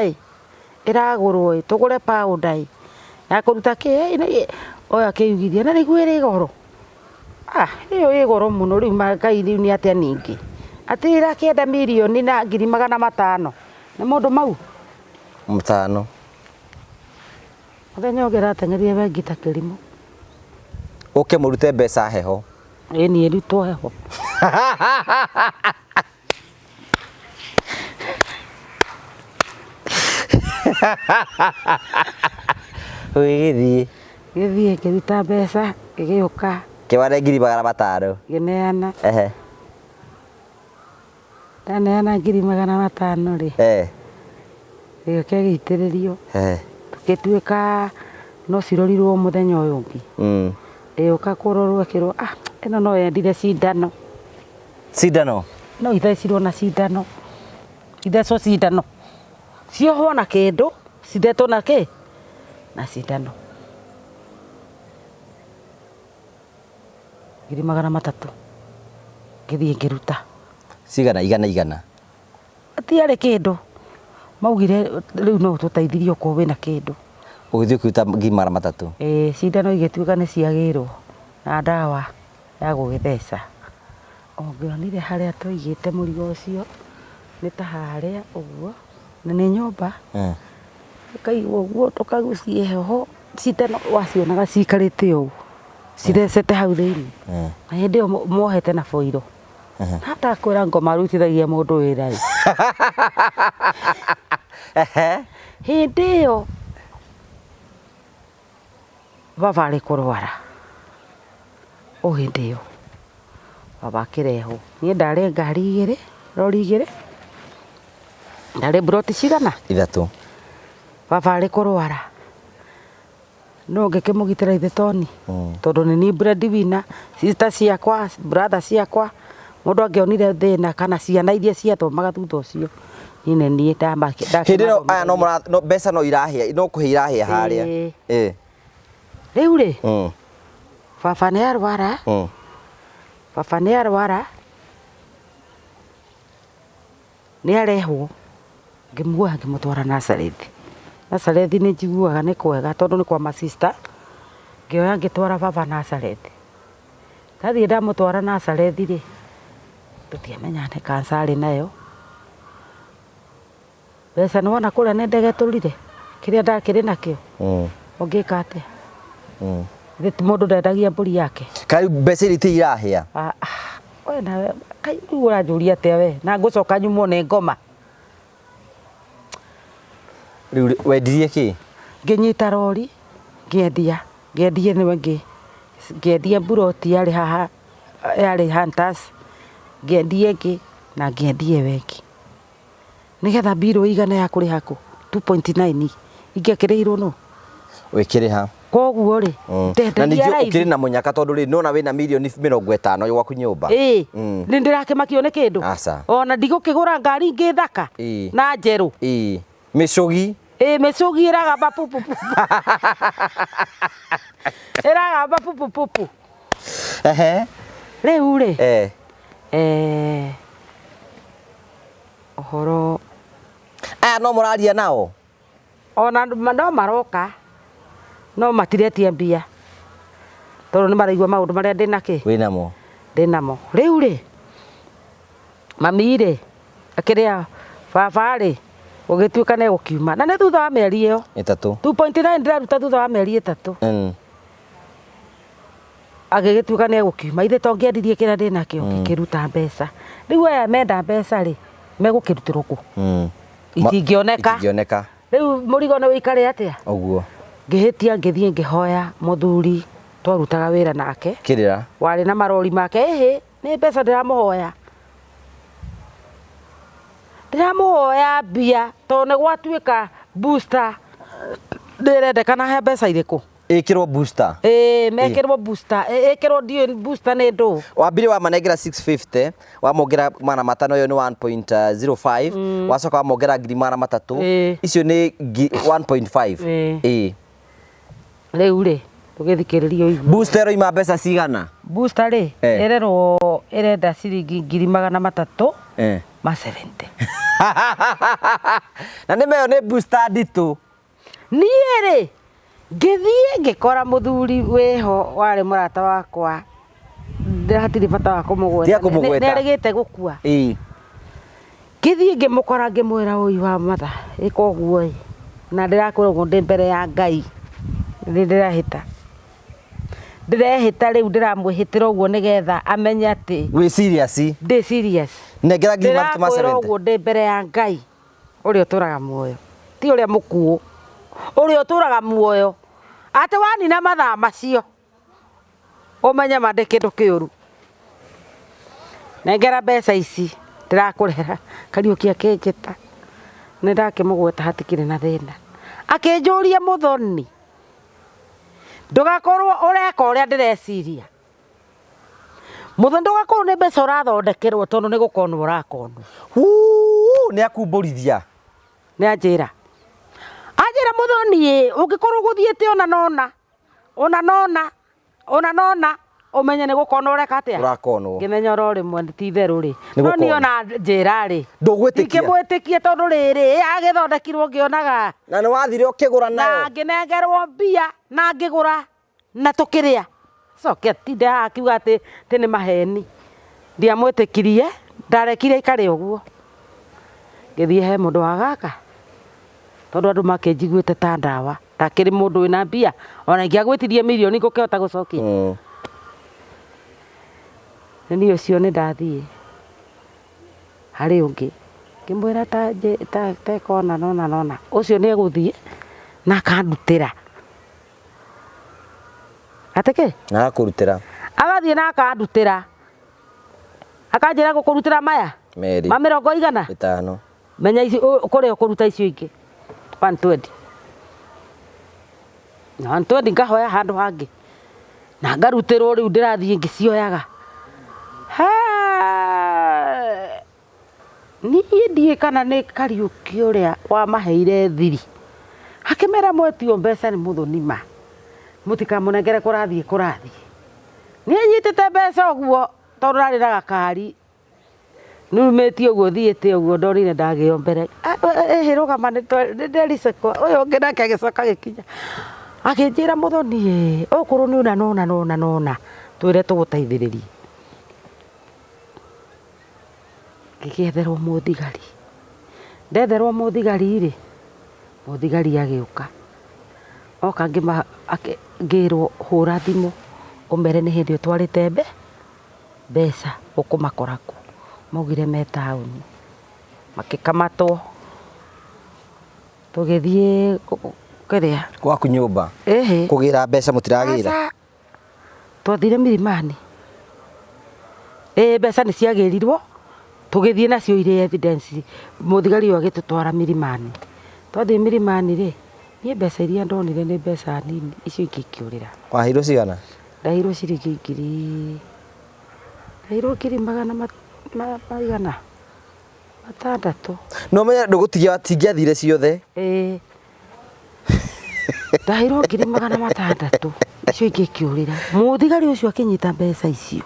ĩragũrwo tũgũre powder ya kũruta oya kĩyugithia na nĩguo ĩrĩ goro ĩyo ĩ goro mũno rĩu Ngai rĩu nĩ atĩa ningĩ atĩ ĩrakĩenda mirioni na 500,000 nĩ mũndũ mau 5 mũthenya ũngĩ rateng'erire bengi ta kĩrimũ ũke mũrute mbeca heho niĩ rutwo heho gĩthiĩ ngĩruta mbeca gĩgĩũka kĩware 500,000 ngĩneana ndaneana 500,000 rĩ gĩgĩũka gĩitĩrĩrio tũgĩtuĩka no cirorirwo mũthenya ũyũ ũngĩ ĩgĩũka kũrorwo ĩkĩrwo ĩno no yendire cindano no ithecirwo na cindano ithecwo cindano ciohwo na kĩndũ cindetwo na na cindano 300,000 ngĩthiĩ ngĩruta cigana igana atiarĩ kĩndũ maugire rĩu no tũteithirio ko wĩna kĩndũ ũgĩthiĩ kũruta 300,000 cindano igĩtuĩka nĩ ciagĩrwo na ndawa ya gũgĩtheca ngĩonire harĩa tũigĩte mũrigo ũcio nĩ ta harĩa ũguo na nĩ nyũmba kaigua ũguo tũkagucie heho cindano wacionaga cikarĩte ũũ cirecete hau thĩinĩ na hĩndĩ ĩyo mohete na boiro hata kwĩra ngoma rutithagia mũndũ wĩra hĩndĩ ĩyo baba arĩ kũrwara hĩndĩ ĩyo baba akĩrehwo niĩ ndarĩ ngari rori igĩrĩ ndarĩ buroti cigana 3 baba arĩ kũrwara no ngĩkĩmũgitĩra ithe Toni tondũ nĩ niĩ breadwinner sister ciakwa brother ciakwa mũndũ angĩonire thĩna kana ciana iria ciathomaga thutha ũcio niĩ hĩndĩ ĩyo aya no mbeca no irahĩa no kũhe irahĩa harĩa rĩu rĩ baba nĩ arwara nĩ arehwo ngĩmuoya ngĩmũtwara Nazareth nĩ njiguaga nĩ kwega tondũ nĩ kwa masista ngĩoya ngĩtwara baba Nazareth ndathiĩ ndamũtwara Nazareth rĩ tũtiamenya nĩ kanca arĩ nayo mbeca nĩ wona kũrĩa nĩ ndege tũrire kĩrĩa ndakĩrĩ nakĩo ũngĩka atĩa ti mũndũ ndendagia mbũri yake kaĩ mbeca iria itirahĩa we nawe kaĩ ũranjũria atĩa we na ngũcoka nyumwo nĩ ngoma rĩu wendirie kĩ ngĩnyita rori ngĩendie nĩwe ngĩendia buroti yarĩ haha yarĩ Hunters ngĩendie ĩngĩ na ngĩendie wengi nĩgetha mbirũ igana ya kũrĩha kũ 2.9 ingĩakĩrĩirwo no wĩkĩrĩha koguo rĩ na ningĩ ũkĩrĩ na mũnyaka tondũ rĩ nona wĩna mirioni 50 gwaku nyũmba nĩ ndĩrakĩmakio nĩ kĩndũ ona ndigũkĩgũra ngari ingĩ thaka na njerũ mĩcũgi mĩcũgi ĩragamba pupu ĩragamba pupu rĩu rĩ ũhoro aya no mũraria nao ona no maroka no matiretia mbia tondũ nĩ maraigua maũndũ marĩa ndĩnamo rĩu rĩ mami rĩ akĩrĩa baba rĩ ũgĩtuĩka nĩ gũkiuma na nĩ thutha wa mĩeri ĩyo 2.9 ndĩraruta thutha wa mĩeri 3 agĩgĩtuĩka nĩ egũkiuma ithe to ngĩendirie kĩrĩa ndĩnakĩo ngĩkĩruta mbeca rĩu aya menda mbeca rĩ megũkĩrutĩrwo kũ itingĩoneka rĩu mũrigo nĩ wĩikare atĩa ũguo ngĩhĩtia ngĩthiĩ ngĩhoya mũthuri twarutaga wĩra nake kĩrĩa warĩ na marori make nĩ mbeca ndĩramũhoya mbia tondũ nĩ gwatuĩka booster ndĩrendekana he mbeca irĩkũ ĩkĩrwo booster mekĩrwo booster ĩkĩrwo ndiũ booster nĩ ndũ wambire wamanengera 650 wamongera mana matano yo nĩ 1.05 wacoka wamongera ngiri mana matatu icio nĩ 1.5 rĩu rĩ tũgĩthikĩrĩria ũigua booster ĩroima mbeca cigana booster rĩ ĩrerwo ĩrenda ciringi ngiri magana matatũ ma 70 na nĩmeyo nĩ booster nditũ niĩ rĩ ngĩthiĩ ngĩkora mũthuri wĩho warĩ mũrata wakwa hatirĩ bata wa kũmũgweta nĩarĩgĩte gũkua ngĩthiĩ ngĩmũkora ngĩmwĩra ũi wa matha ĩka ũguo na ndĩrakwĩra ũguo ndĩ mbere ya Ngai ndĩrehĩta rĩu ndĩramwĩhĩtĩra ũguo nĩgetha amenye atĩ wĩ serious ndĩ serious nengera ngiri ma 70 ũguo ndĩ mbere ya Ngai ũrĩa ũtũraga muoyo ti ũrĩa mũkuũ ũrĩa ũtũraga muoyo atĩ wanina mathaa macio ũmenye ma ndĩ kĩndũ kĩũru nengera mbeca ici ndĩrakũrera Kariũki akĩnjĩta nĩ ndakĩmũgweta hatikĩrĩ na thĩna akĩnjũria mũthoni ndũgakorwo ũreka ũrĩa ndĩreciria mũthoni ndũgakorwo nĩ mbeca ũrathondekerwo tondũ nĩ gũkonwo ũrakonwo nĩ akumbũrithia nĩ anjĩra mũthoni ũngĩkorwo gũthiĩte ona nona ũmenye nĩ gũkonwo ũreka atĩa ũrakonwo ngĩmenya oro rĩmwe ti itherũ rĩ no niĩ ona njĩra rĩ ndũgwĩtĩkia ndingĩmwĩtĩkia tondũ rĩrĩ agĩthondekirwo ngĩonaga na nĩ wathire ũkĩgũra nayo na ngĩnengerwo mbia na ngĩgũra na tũkĩrĩa cokia tinde haha akiuga atĩ nĩ maheni ndiamwĩtĩkirie ndarekire ikarĩ ũguo ngĩthiĩ he mũndũ wa gaka tondũ andũ makĩnjiguĩte ta ndawa ndakĩrĩ mũndũ wĩna mbia ona ingĩagwĩtirie milioni ngũkĩhota gũcokia nĩ ũcio nĩ ndathiĩ harĩ ũngĩ ngĩmwĩra ta nona ũcio nĩ egũthiĩ na akandutĩra atĩkĩ agakũrutĩra agathiĩ na akandutĩra akanjĩra gũkũrutĩra maya merĩ ma 100 5 menya kũrĩa ũkũruta icio ingĩ 120 na 120 ngahoya handũ hangĩ na ngarutĩrwo rĩu ndĩrathiĩ ngĩcioyaga niĩ ndiĩ kana nĩ Kariũki ũrĩa wamaheire thiri akĩmera mwetio mbeca nĩ mũthoni ma mũtikamũnengere kũrathiĩ niĩ nyitĩte mbeca ũguo tondũ rarĩ na gakari numĩtie ũguo thiĩte ũguo ndorire ndagĩo mbere rũgama nĩ ndericekwa ũyũ ũngĩ nake agĩcoka gĩkinya akĩnjĩra mũthoni ũkũrũ nĩ nona twĩre tũgũteithĩrĩrie ngĩgĩetherwo mũthigari ndetherwo mũthigari rĩ mũthigari agĩũka oka ngĩrwo hũra thimũ ũmere nĩ hĩndĩ ũtwarĩte mbeca ũkũmakora kũ maugire me taũni makĩkamatwo tũgĩthiĩ kĩrĩa gwaku nyũmba kũgĩra mbeca mũtiragĩra twathire Milimani mbeca nĩ ciagĩrirwo tũgĩthiĩ nacio irĩ evidence mũthigari ũyũ agĩtũtwara Milimani twathiĩ Milimani rĩ niĩ mbeca iria ndonire nĩ mbeca nini icio ingĩkĩũrĩra waheirwo cigana ndaheirwo ciringi ngiri magana matandatũ no menya ndũgũtingĩathire ciothe ndaheirwo ngiri magana matandatũ icio ingĩkĩũrĩra mũthigari ũcio akĩnyita mbeca icio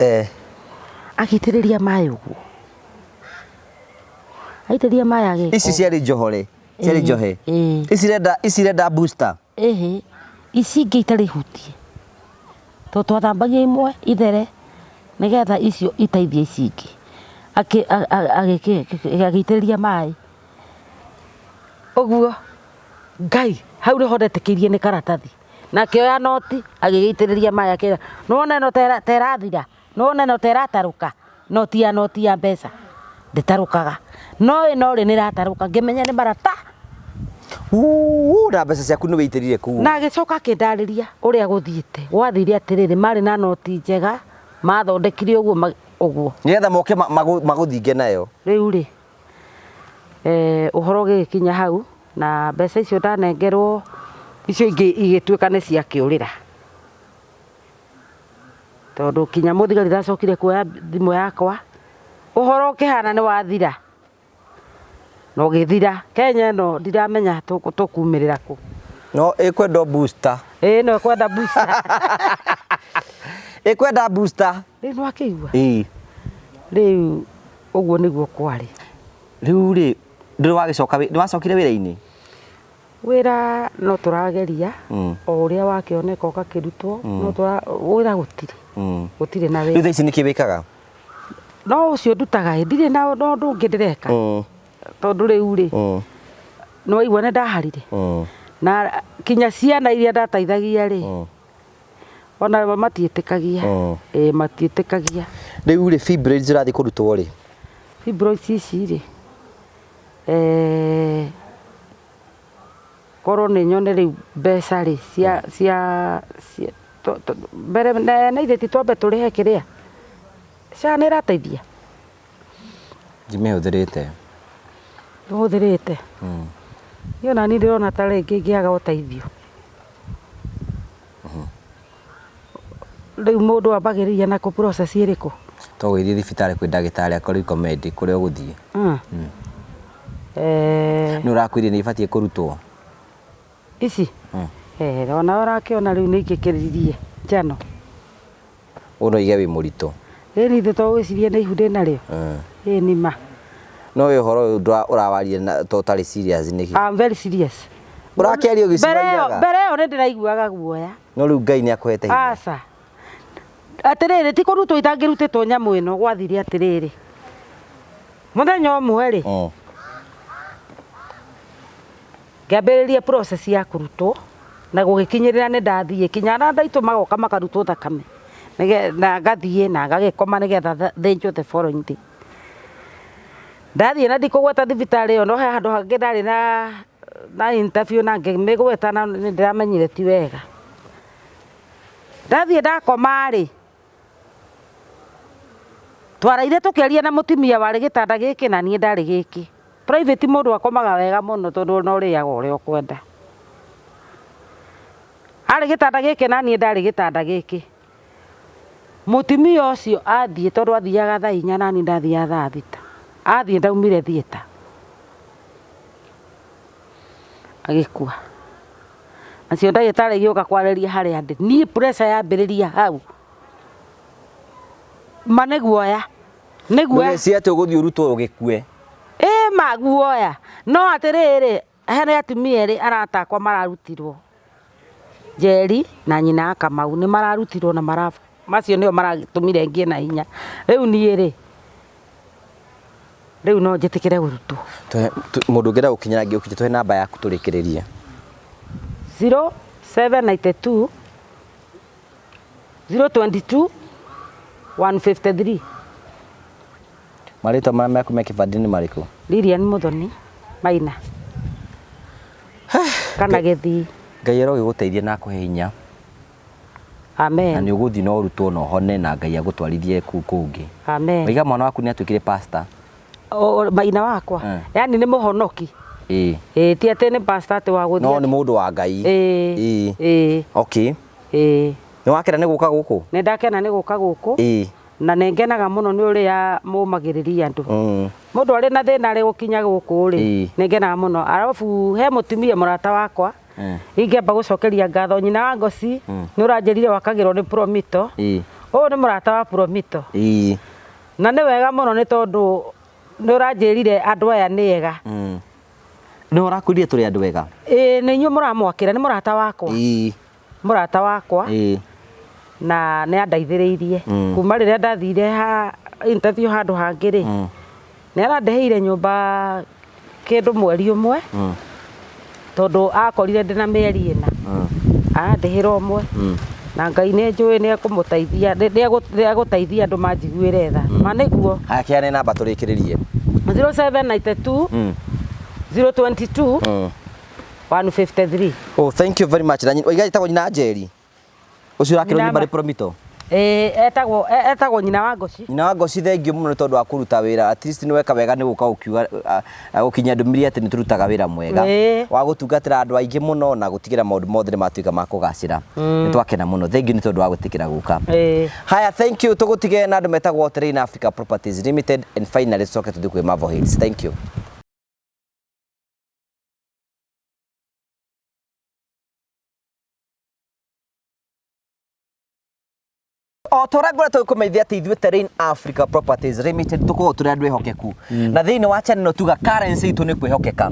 agĩitĩrĩria maĩ ũguo aitĩrĩria maĩ agĩko ici ciarĩ njohore ciarĩ njohe ici renda booster ici ingĩ itarĩ hutie to twathambagia imwe ithere nĩgetha icio iteithie ici ingĩ agĩitĩrĩria maĩ ũguo Ngai hau rĩho ndetĩkĩirie nĩ karatathi na kioya noti agigitiriria mai akira nona no terathira nona no terataruka noti ya mbeca nditarukaga no ino ri ni rataruka ngimenya ni marata na mbeca ciaku ni witirire ku na gicoka kindariria uria guthiite gwathire atiriri mari na noti njega mathondekire uguo nigetha moke maguthinge nayo riu ri uhoro gikinya hau na mbeca icio ndanengerwo icio ingi igituika ni cia kiurira tondu kinya muthigari ndacokire kuoya thimu yakwa uhoro ukihana ni wathira no githira Kenya no ndiramenya tukumirira ku no ikwenda booster no kwenda booster ikwenda booster no akigwa riu uguo niguo kwari riu ri ndiri wagicoka ni wacokire wira-ini wira no turageria o uria wakioneka ukakirutwo no wira gutire na wira riu ici nikiwikaga no ucio ndutaga ndire na no ndungi ndireka tondu riu ri no igwa ne ndaharire na kinya ciana iria ndataithagia ri ona matietikagia matietikagia riu ri fibroids irathi kurutwo ri fibroids ici ri korwo nä nyone rä u mbeca rä cia mbere na ithä twambe tå rä he kä rä a SHA nä rateithia njimä hå thä rä te hå thä rä te io nani ndä rona ta rä ngä ngä aga å teithio rä u må ndå ambagä rä ria na kå ä rä kå to gå ithiä thibitarä kwä ndagä tarä akå kå rä a å gå thiä nä å rakwä rie nä ibatiä kå rutwo ici ona orakiona riu nä ingä kä ririe njano å no ige wä må ritå nithä to gwä ciria nä ihu ndä narä o nima no wä å horo å rawarire to tarä serious I'm very serious å rakäaria å gä cimanyaga mbere ä yo nä ndä raiguaga guoya no rä u Ngai nä akåhete hinya aca atä rä rä ti kå rutwo itangä rutä two nyamå ä no gwathire atä rä rä må thenya å mwe rä ngäambä rä ria process ya kå rutwo na gå gä kinyä rä ra nä ndathiä kinya na ndaitå magoka makarutwo thakame na ngathiä na ngagä koma nä getha thĩnjwo the following day ndathiä na ndikå gweta thibitarä ä yo no he handå hangä ndarä na interview na ngä mä gweta na nä ndä ramenyire ti wega ndathiä ndakoma rä twaraire tå kä aria na må timia warä gä tanda gä kä na niä ndarä gä kä private må ndå akomaga wega må no tondå no rä aga å rä a å kwenda arä gä tanda gä kä na niä ndarä gä tanda gä kä må timia å cio athiä tondå athiaga thaa inya nani ndathiaga thaa thita athiä ndaumire thieta agä kua acio ndagä tarä gä å ka kwarä ria harä a ndä niä pressure yambä rä ria hau ma nä guoya nä guoya ciatä å gå thiä å rutwo å gä kue ma guoya no atä rä rä hene atumia erä aratakwa mararutirwo Njeri na nyina wa Kamau nä mararutirwo na macio nä o maratå mire ngä na hinya rä u niä rä rä u no njä tä kä re gå rutwo må ndå å ngä enda gå kinyä ngä å kinye tå he namba yaku tå rä kä rä rie 0792 022 153 marä twa marä maku me kä bandä nä marä kå Lilian Muthoni Maina kana Githii Ngai ero gä gå teithia na akå he hinya amen na nä å gå thiä no rutwo no hone na Ngai agå twarithie kå ngä amen waiga mwana waku nä atuä kä re pastor Maina wakwa yani nä må honoki ti atä nä pastor atä wa gå no nä må ndå wa Ngai okay nä wakena nä gå ka gå kå nä ndakena nä gå ka gå kå na nä ngenaga må no nä å rä a må magä rä ria andå må ndå arä na thä na arä gå kinya gå kå rä nä ngenaga må no arabu he må timia må rata wakwa ingĩamba gũcokeria ngatho nyina wa Ngoci nĩ ũranjĩrire wakagĩrwo nĩ Promito ũyũ nĩ mũrata wa Promito na nĩ wega mũno nĩ tondũ nĩ ũranjĩrire andũ aya nĩ ega nĩ ũrakwĩrire tũrĩ andũ ega nĩ inyuĩ mũramwakĩra nĩ mũrata wakwa na nĩ andaithĩrĩirie kuma rĩrĩa ndathire interview handũ hangĩ rĩ nĩ arandeheire nyũmba kĩndũ mweri ũmwe tondũ akorire ndĩ na mĩeri ĩna ndihira omwe na Ngai nĩ njũĩ nĩ ekũmũteithia nĩ egũteithia andũ manjiguĩre tha ma nĩguo hakiane namba tũrĩkĩrĩrie 0792 022 153. Oh, thank you very much. Oiga itagwo nyina Njeri. Ucio rakĩrwo nyumba rĩ Promito. Etagwo nyina wa Ngoci. Nyina wa Ngoci thengio mũno nĩ tondũ wa kũruta wĩra. At least nĩ weka wega nĩ gũka ũkiuga gũkinya ndũmĩrĩri atĩ nĩ tũrutaga wĩra mwega wa gũtungatĩra andũ aingĩ mũno na gũtigĩra maũndũ mothe nĩ matuĩka ma kũgacĩra. Nĩ twakena mũno. Thengio nĩ tondũ wa gwĩtĩkĩra gũka. Haya, thank you. Tũgũtige na andũ metagwo Terrain Africa Properties Limited and finally tũcoke tũthiĩ kwĩ Mavo Hills. Thank you. O toragora tukumeithia ati ithuĩ Terrain Africa Properties Limited tukorwo tũrĩ andũ ehokeku na thĩinĩ wa channel tuga currency itu nĩ kwĩhokeka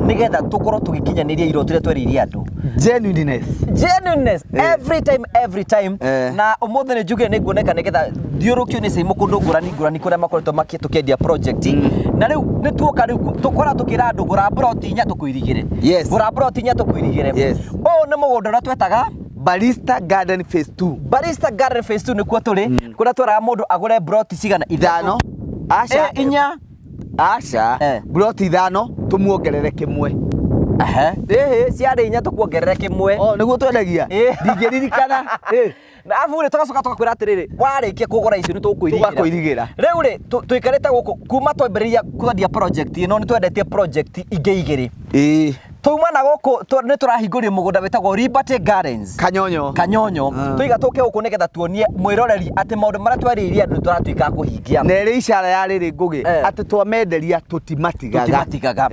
nigetha tukorwo tũgĩkinyanĩria iroto iria tweririe andũ genuineness every time na ũmũthĩ nĩ njuge nĩ nguoneka nigetha thiũrũkio nĩ cai mũkũndũ ngũrani kũrĩa makoretwo makĩtũkendia project na rĩu nĩ tuoka rĩu tũkora tũkĩra andũ ngũra broti inya tũkũirigĩre ngũra broti inya tũkũirigĩre ũũ nĩ mũgũnda ũrĩa twetaga Barista Garden Phase 2. Barista Garden Phase 2 nĩkuo tũrĩ kũrĩa twaraga mũndũ agũre broti cigana ithano aca inya aca broti ithano tumuongerere kimwe ciarĩ inya tũkuongerere kimwe nĩguo twendagia ndingĩririkana na afu tugacoka tukakwĩra atĩrĩrĩ warĩkia kũgũra icio nĩ tũkũirigĩra rĩu rĩ tũikarĩte gũkũ kuma twambĩrĩria kwendia project ĩno nĩ twendetie project ingĩ igĩrĩ Tuma na gũkũ nĩ tũrahingũria mũgũnda wĩtagwo Liberty Gardens Kanyonyo tũiga tũke gũkũ nĩgetha tuonie mwĩroreri atĩ maũndũ marĩa twerĩirie andũ tũratuĩka kũhingia na ĩrĩ icara ya rĩrĩ ngũgĩ atĩ twamenderia tũtimatigaga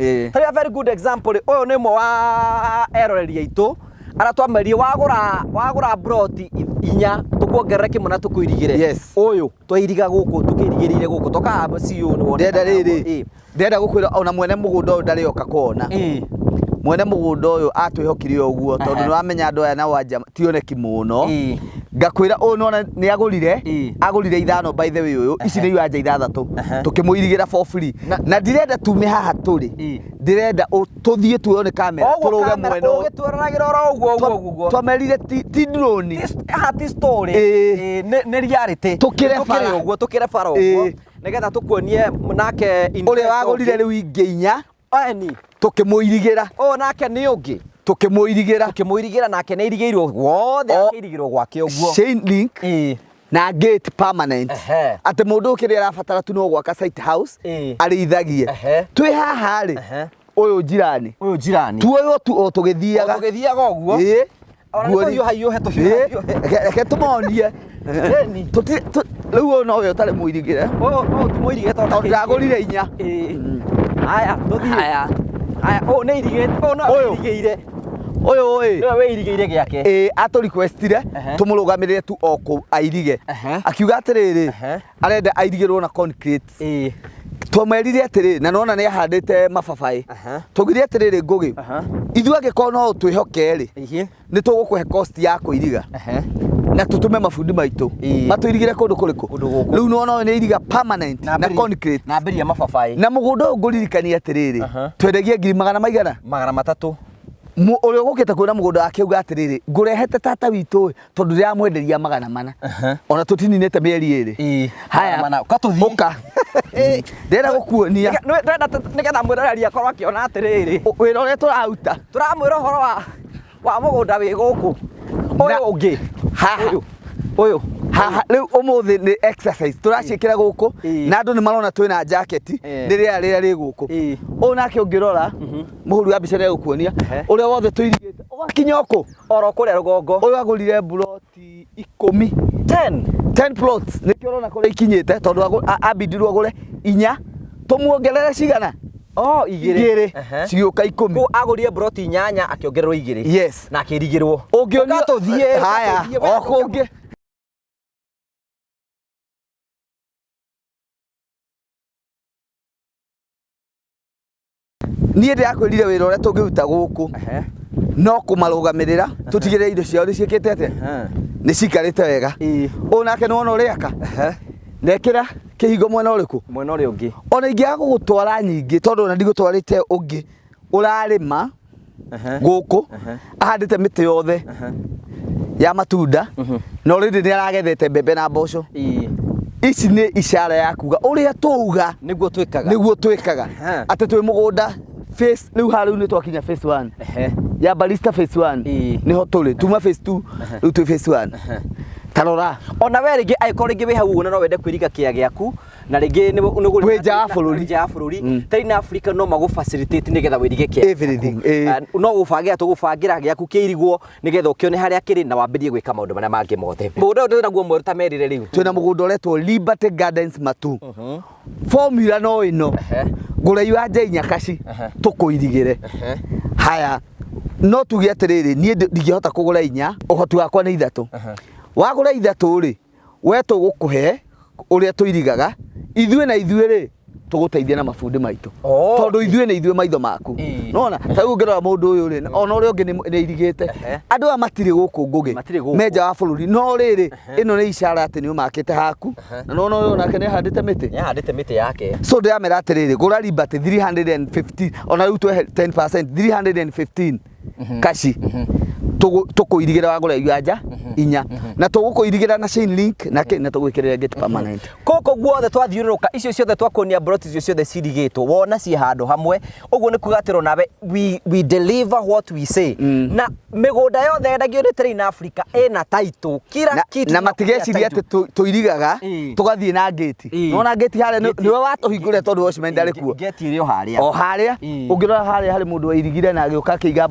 very good example ũyũ nĩ ũmwe wa eroreri aitũ ara twamerie wagũra broti inya tũkuongerera kĩmwe na tũkũirigĩre ũyũ twairiga gũkũ tũkĩirigĩrĩire gũkũ toka CEO nĩ wona ndenda gũkwĩra ona mwene mũgũnda ũyũ ndarĩ oka kuona mwene mũgũnda ũyũ atwĩhokire ũguo tondũ nĩ wamenya andũ aya na wanja tioneki mũno ngakwĩra ũyũ nona nĩ agũrire ithano by the way ũyũ ici nĩ iwanja ithathatũ tũkĩmũirigĩra for free na ndirenda tume haha tũrĩ ndirenda tũthiĩ tuone kamera tũrũge mwena ũgĩtũragĩra ũguo twamerire ti drone ti story nĩ reality tũkĩre bara ũguo nĩgetha tũkuonie nake ũrĩa wagũrire rĩu ingĩ inya tũkĩmũirigĩra nake nĩ ũngĩ tũkĩmũirigĩra nake nĩ irigĩirwo guothe akĩirigĩrwo gwake ũguo chain link na gate permanent atĩ mũndũ ũkĩrĩa arabatara tu no gwaka site house arĩithagie twĩ haha rĩ ũyũ njirani tuoyo tu tũgĩthiaga ũguo reke tũmonie rĩu no ũyũ ũtarĩ mũirigĩre tondũ ndagũrire inya haya tũthiĩ ũyũ nĩ irigĩire ũyũ nĩwe wĩirigĩire gĩake atũ requestire tũmũrũgamĩrĩre tu o kũu airige akiuga atĩrĩrĩ arenda airigĩrwo na concrete twamerire atĩrĩrĩ na nona nĩ ahandĩte mababaĩ tũgire atĩrĩrĩ ngũgĩ ithuĩ angĩkorwo no twĩhoke rĩ nĩ tũgũkũhe cost ya kũiriga na tutume mafundi maitũ matũirigire kũndũ kũrĩkũ rĩu nona nĩ iriga permanent na concrete na mbĩria mababaĩ na mũgũnda ũyũ ngũririkania atĩrĩrĩ twendagia 300 ũrĩa ũgũkĩte kuona mũgũnda wake uga atĩrĩrĩ ngũrehete tata witũ tondũ ndĩramwenderia 400 ona tũtininĩte mĩeri ĩrĩ haya ũka ndĩrenda gũkuonia nĩgetha mwĩroreri akorwo akĩona atĩrĩrĩ wĩra ũrĩa tũraruta tũramwĩra ũhoro wa mũgũnda wĩ gũkũ ũyũ ũngĩ ũyũ haha rĩu ũmũthĩ nĩ exercise tũraciĩkĩra gũkũ na andũ nĩ marona twĩna jacket rĩrĩa rĩ gũkũ ũyũ nake ũngĩrora mũhũri wa mbica nĩ egũkuonia ũrĩa wothe tũirigĩte ũgakinya ũkũ oro kũrĩa rũgongo ũyũ agũrire broti 10 plots nĩkĩo ũrona kũrĩa ikinyĩte tondũ abindirwo agũre inya tũmuongerere cigana igĩrĩ cigĩũka 10 kũ agũrire broti 8 akĩongererwo igĩrĩ na akĩrigĩrwo ũngĩonia tũthiĩ haya okũngĩ niĩ ndĩrakwĩrire wĩra ũrĩa tũngĩruta gũkũ no kũmarũgamĩrĩra tũtigĩrĩre indo ciao nĩ ciĩkĩte atĩa nĩ cikarĩte wega ũyũ nake nĩ wona ũrĩa aka nekĩra kĩhingo mwena ũrĩkũ mwena ũrĩa ũngĩ ona ingĩaga gũgũtwara nyingĩ tondũ ona ndigũtwarĩte ũngĩ ũrarĩma guku ahandite miti yothe ya matunda no rindi ni aragethete mbembe na mboco ici ni ishara ya kuga uria tuuga niguo twikaga ate twi mugunda phase riu haru ni twakinya phase 1 ya barista phase 1 niho tuli tuma phase 2 riu twi phase 1 tarora ona we ringi aiko ringi wi hau na no wende kwiriga kia giaku na ringi ni wi ja bururi taina Africa no magu facilitate nigetha wirige kia everything no gubangira tugubangira giaku kiirigwo nigetha ukione haria kiri na wambirie gwika maundu maria mangi mothe mugunda ndu naguo mweru ta merire riu twina mugunda uretwo Liberty Gardens Matu formula no ino ngurei wa Njeinya Kaci tukuirigire haya no tugie atiriri nie ndingihota kugura inya uhoti wakwa ni 3 wagura 3 ri we tugukuhe uria tuirigaga ithuĩ na ithuĩ ri tuguteithia na mabundi maitu tondu ithuĩ na ithuĩ maitho maku nona ta ngirora mundu uyu ri ona uria ungi ni irigite andu a matiri guku ngugi menja wa bururi no riri ino ni ishara ati ni umakite haku na nona uyu nake ni handite miti yake so ndiramera atiriri gura Liberty 315 ona riu 10% 315 Kaci tukuirigira wagura iwanja inya na tugukuirigira na chain link na tugwikirira gate permanent koko guothe twathiururuka icio ciothe twakonia brot icio ciothe cirigitwo wona ci handu hamwe uguo ni kugatiro nawe we deliver what we say na migunda yothe endagio ni train Africa ena title kila kitu na matigeciria ati tuirigaga tugathie na gate nona gate hale niwe watuhingure tondu Oshman ndari kuo gate iri o haria ungirora haria hari mundu wairigire na agioka kiiga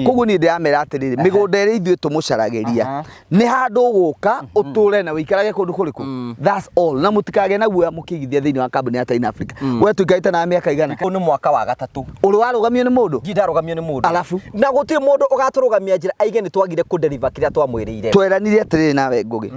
koguo ni ndiramera atiriri migunda iri ithuĩ tumucaragiria ni handu guka uture na wikarage kundu kuriku that's all na mutikage na guoya mukigithia thiini wa kambuni ya Taina Africa we tuikaite na miaka igana ni mwaka wa 3 uri warugamio ni mundu ngidarugamio ni mundu alafu na gutiri mundu ugaturugamia njira aige ni twagire ku deliver kiria twamwirire tweranire atiriri nawe ngugi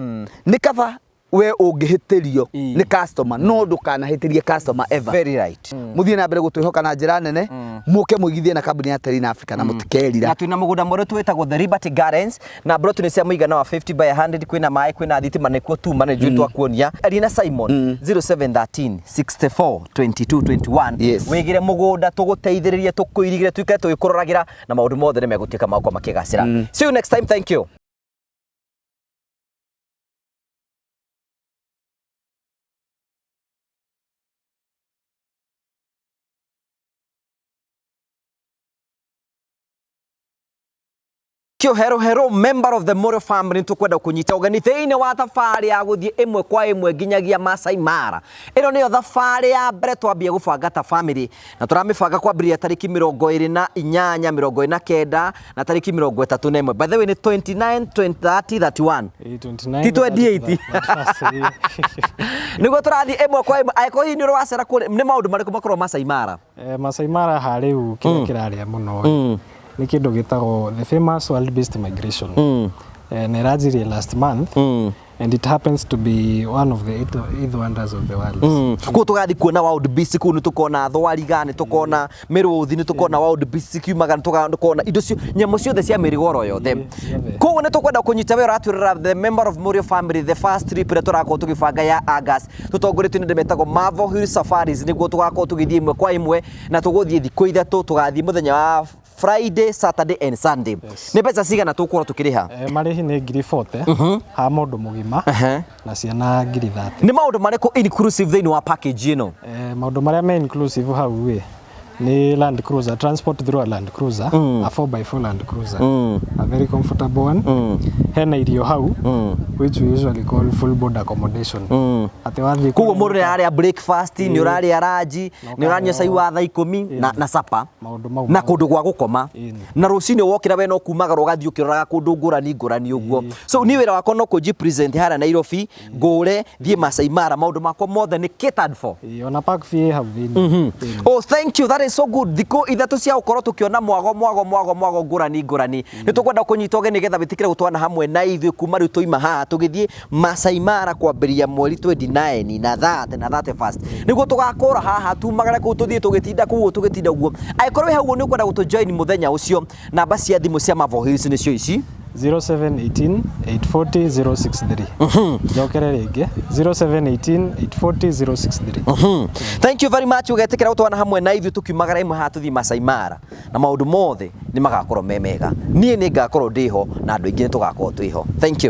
ni kaba we ungihitirio ni customer no ndukanahitirie customer ever very right muthie na mbere gutwihoka na njira nene muke muigithie na kambuni ya Taina Africa na mutikerira na twina mugunda mweru twitagwo the Liberty Gardens na brot ni cia muigana wa 50 by 100 kwina mai kwina thitima nikuo tu mane juu twakuonia Alina Simon 0713 64 22 21 wigire mugunda tuguteithiririe tukuirigire twikare tugikururagira na maundu mothe ni megutika makwa makigacira see you next time thank you Hero member of the Moro family tukwenda kunyita ugeni thiini wa thabari ya guthie imwe kwa imwe nginyagia Masai Mara ino niyo thabari ya mbere twambie gubanga ta family na turamibanga kwambiria tariki 28 29 na tariki 31 by the way ni 29 20 31 ti 28 nigo turathi imwe kwa imwe aiko hii ni rwacera ni maundu mariku makorwo Masai Mara Masai Mara hariu kiraria muno ni kindu gitagwo the famous world beast migration nerajirie last month and it happens to be one of the eighth wonders of the world ku tugathi kuona wild beast ku ni tukona thwariga ni tukona miruthi ni tukona wild beast kiumaga ni tukona indo cio nyamo ciothe cia mirigoro yothe ku ni tukwenda kunyita wera atwirira the member of Morio family the first trip re turako tugibanga ya August tutongorete ni ndemetagwo Mavo Hill Safaris niguo tugako tugithie imwe kwa imwe na tuguthie thikũ ithatu tugathie muthenya wa Friday, Saturday and Sunday. Ni pesa cigana tukura tukiriha? Marihi ni 40 ha mundu mugima na ciana 30. Ni maundu mariko inclusive thiini wa package ino? Maundu maria me inclusive hau we ni Land Cruiser, transport through a Land Cruiser, a 4x4 Land Cruiser, a very comfortable one. Hena irio hau, which we usually call full board accommodation. Ate wathi kugo mundu ni aria breakfast, ni uraria ranji, ni uranywa cai wa thaa 10 na sapa na kundu gwa gukoma. Na rucini wokira we no kumaga rogathi ukiraga kundu ngurani uguo. So ni wira wako no kuji present hara Nairobi, ngure thie Masai Mara maundu makwa mothe ni catered for. Ona pack fee have been. Oh, thank you. That is so good. Thiko ithatu cia ukorwo tukiona mwago ngurani ni tukwenda kunyita ugeni getha bitikire gutwana hamwe na ithu kuma riu tuima haha tugithie Masai Mara kwambiria mweri 29 na 31 niguo tugakora haha tumagare ku tuthie tugitinda uguo aikorwo hau ni ukwenda gutu join muthenya ucio namba cia thimu cia Mavo Hills ni cio ici 0718 840 063. Jokere rĩngĩ 0718 840 063. Thank you very much ugetekera gutwana hamwe na ithu tukiumagara imwe hatuthi Masai Mara na maundu mothe ni magakorwo memega. Nie ni ngakorwo ndiho na andu aingi ni tugakorwo twiho. Thank you.